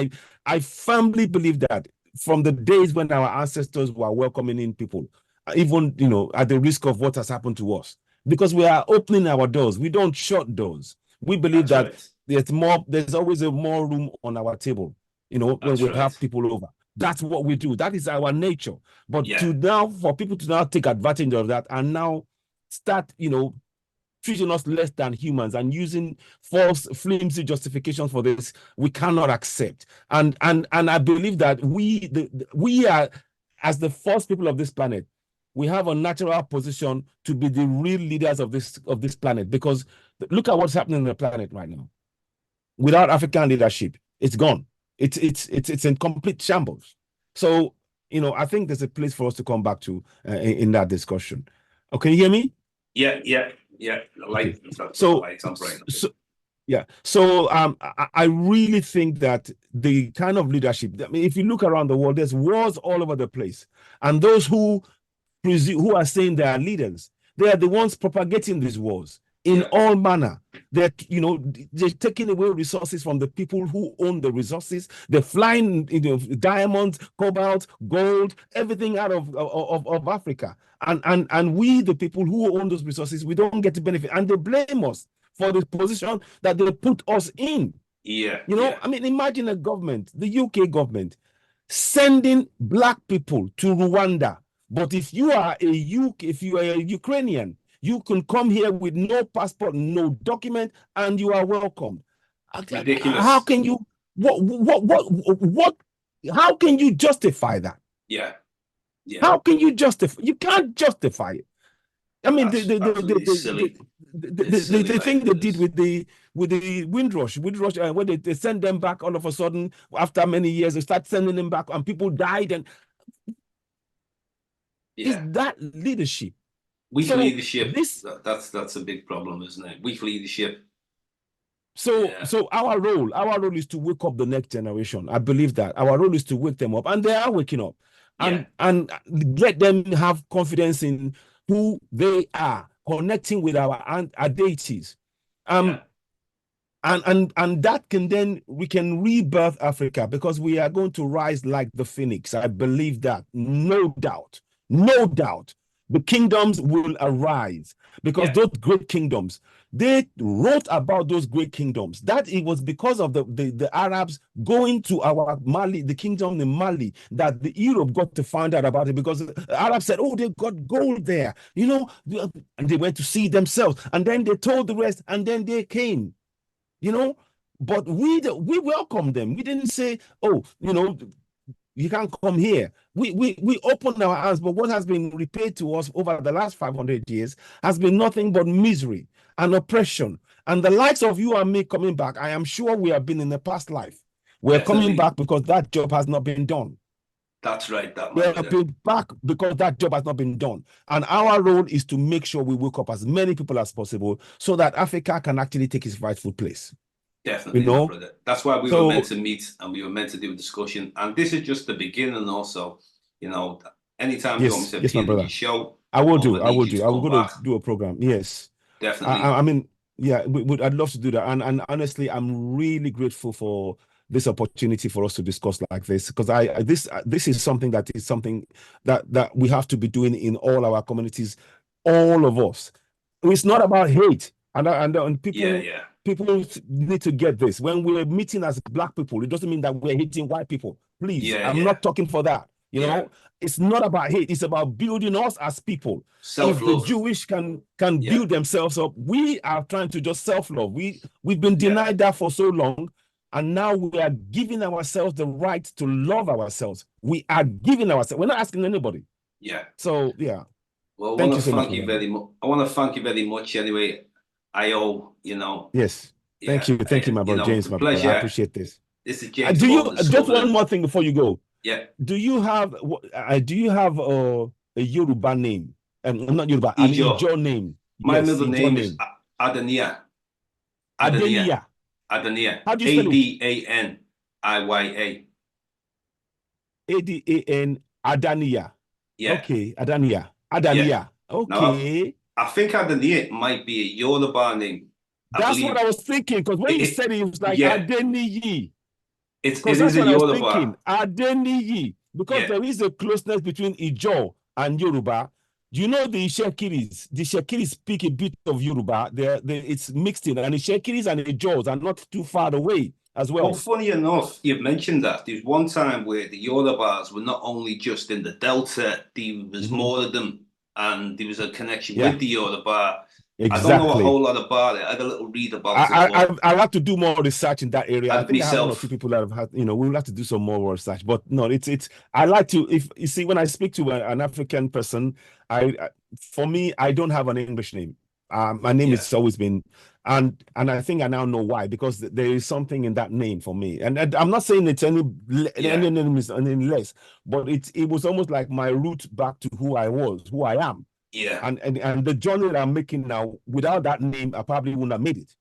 I firmly believe that from the days when our ancestors were welcoming in people, even, you know, at the risk of what has happened to us, because we are opening our doors. We don't shut doors. We believe that there's always more room on our table, when we have people over. That's what we do. That is our nature. But for people to now take advantage of that and now start, treating us less than humans and using false, flimsy justifications for this, we cannot accept. And I believe that we are, as the first people of this planet, we have a natural position to be the real leaders of this planet, because look at what's happening on the planet right now. Without African leadership, it's gone. It's in complete shambles. So, I think there's a place for us to come back to in that discussion. Oh, can you hear me? Yeah. Okay. So I really think that the kind of leadership, I mean, if you look around the world, there's wars all over the place. And those who are saying they are leaders, they are the ones propagating these wars in all manner. They're taking away resources from the people who own the resources. They're flying diamonds, cobalt, gold, everything out of Africa. And we, the people who own those resources, we don't get to benefit. And they blame us for the position that they put us in. I mean, imagine a government, the UK government, sending black people to Rwanda. But if you are a Ukrainian, you can come here with no passport, no document, and you are welcome. Ridiculous. How can you how can you justify that? Yeah. How can you justify? You can't justify it. I mean, the thing they did with the Windrush, when they send them back all of a sudden after many years, they start sending them back and people died. And is that leadership? Weak leadership. That's a big problem, isn't it? Weak leadership. So our role is to wake up the next generation. I believe that our role is to wake them up, and they are waking up, and let them have confidence in who they are, connecting with our deities, and that we can rebirth Africa, because we are going to rise like the phoenix. I believe that, no doubt. The kingdoms will arise, because those great kingdoms, they wrote about those great kingdoms, that it was because of the Arabs going to our Mali, the kingdom in Mali, that the Europe got to find out about it, because the Arabs said, oh, they got gold there, and they went to see themselves, and then they told the rest, and then they came, but we welcomed them. We didn't say, oh, you can't come here. We opened our hands, but what has been repaid to us over the last 500 years has been nothing but misery and oppression. And the likes of you and me coming back, I am sure we have been in the past life. We're coming back because that job has not been done. That's right. We're coming back because that job has not been done. And our role is to make sure we wake up as many people as possible, so that Africa can actually take its rightful place. Definitely, brother. That's why we were meant to meet, and we were meant to do a discussion. And this is just the beginning. Also, anytime you want me to appear on your show, I will do. I'm going to do a program. Yes, definitely. I mean, I'd love to do that. And honestly, I'm really grateful for this opportunity for us to discuss like this, because this is something that we have to be doing in all our communities, all of us. It's not about hate, and people. People need to get this. When we're meeting as black people, it doesn't mean that we're hating white people. Please, I'm not talking for that. It's not about hate. It's about building us as people. Self-love. If the Jewish can build themselves up, we are trying to just self-love. We've been denied that for so long, and now we are giving ourselves the right to love ourselves. We are giving ourselves. We're not asking anybody. So Well, I want to thank you very much. I want to thank you very much. Anyway. Ayo, Yes. Thank you, my brother James. My pleasure. brother. I appreciate this. This is James. Just one more thing before you go? Yeah. Do you have a Yoruba name? Not Yoruba, an Ijo name. My middle name is Adania. Adania. How do you spell it? Adaniya. Adania. Yeah. Okay, Adania. Yeah. Okay. Now, I think Adania might be a Yoruba name. That's what I was thinking, because when you said it was like Adeniyi. It is a Yoruba. Adeniyi, because there is a closeness between Ijo and Yoruba. You know the Shekiris? The Shekiris speak a bit of Yoruba. It's mixed in, and the Shekiris and the Jaws are not too far away as Well, well. funny enough, you've mentioned that. There's one time where the Yorubas were not only just in the Delta, there was more of them, and there was a connection Yeah, with the Yoruba. I don't know a exactly. whole lot about it. I had a little read about it, but I like to do more research in that area. I I think I have one or two myself, people that have had, we'll have to do some more research. But no, it's I like to, if you see, when I speak to an African person, for me, I don't have an English name. My name yeah, has always been, and I think I now know why, because there is something in that name for me. And I'm not saying it's any yeah, name is any less, but it was almost like my root back to who I was, who I am. yeah, And the journey that I'm making now, without that name, I probably wouldn't have made it,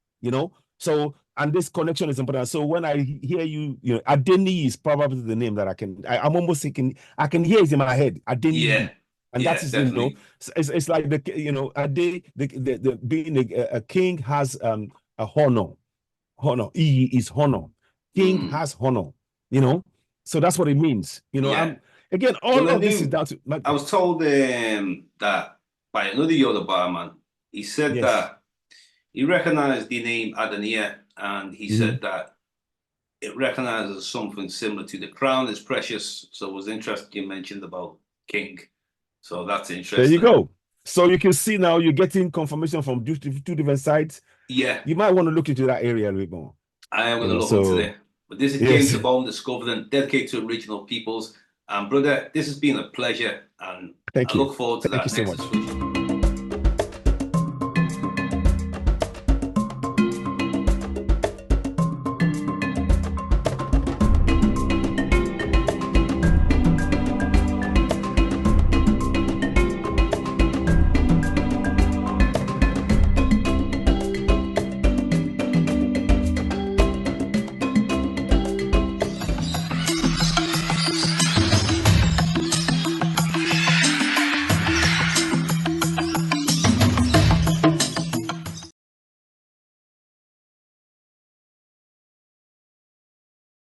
So, and this connection is important. So when I hear Adeni is probably the name that I'm almost thinking, I can hear it in my head, yeah, Adeni. And that yeah, is, definitely. it's like Ade, the being a king has a honor. He is honor. King Mm, has honor, you know. So that's what it means. yeah. I'm again, all Well, I of this is knew down to I was told that by another Yoruba man. He said yes. that he recognized the name Adania, and he Mhm. said that it recognizes something similar to the crown is precious. So it was interesting you mentioned about king. So that's There you interesting. go. So you can see now you're getting confirmation from two different sides. Yeah, You might want to look into that area a little bit more. I am going to look into So it. But this is James yes. Diboe, Discovering, dedicated to original peoples. And brother, this has been a pleasure, and Thank I you. look forward to Thank you that so next much. discussion.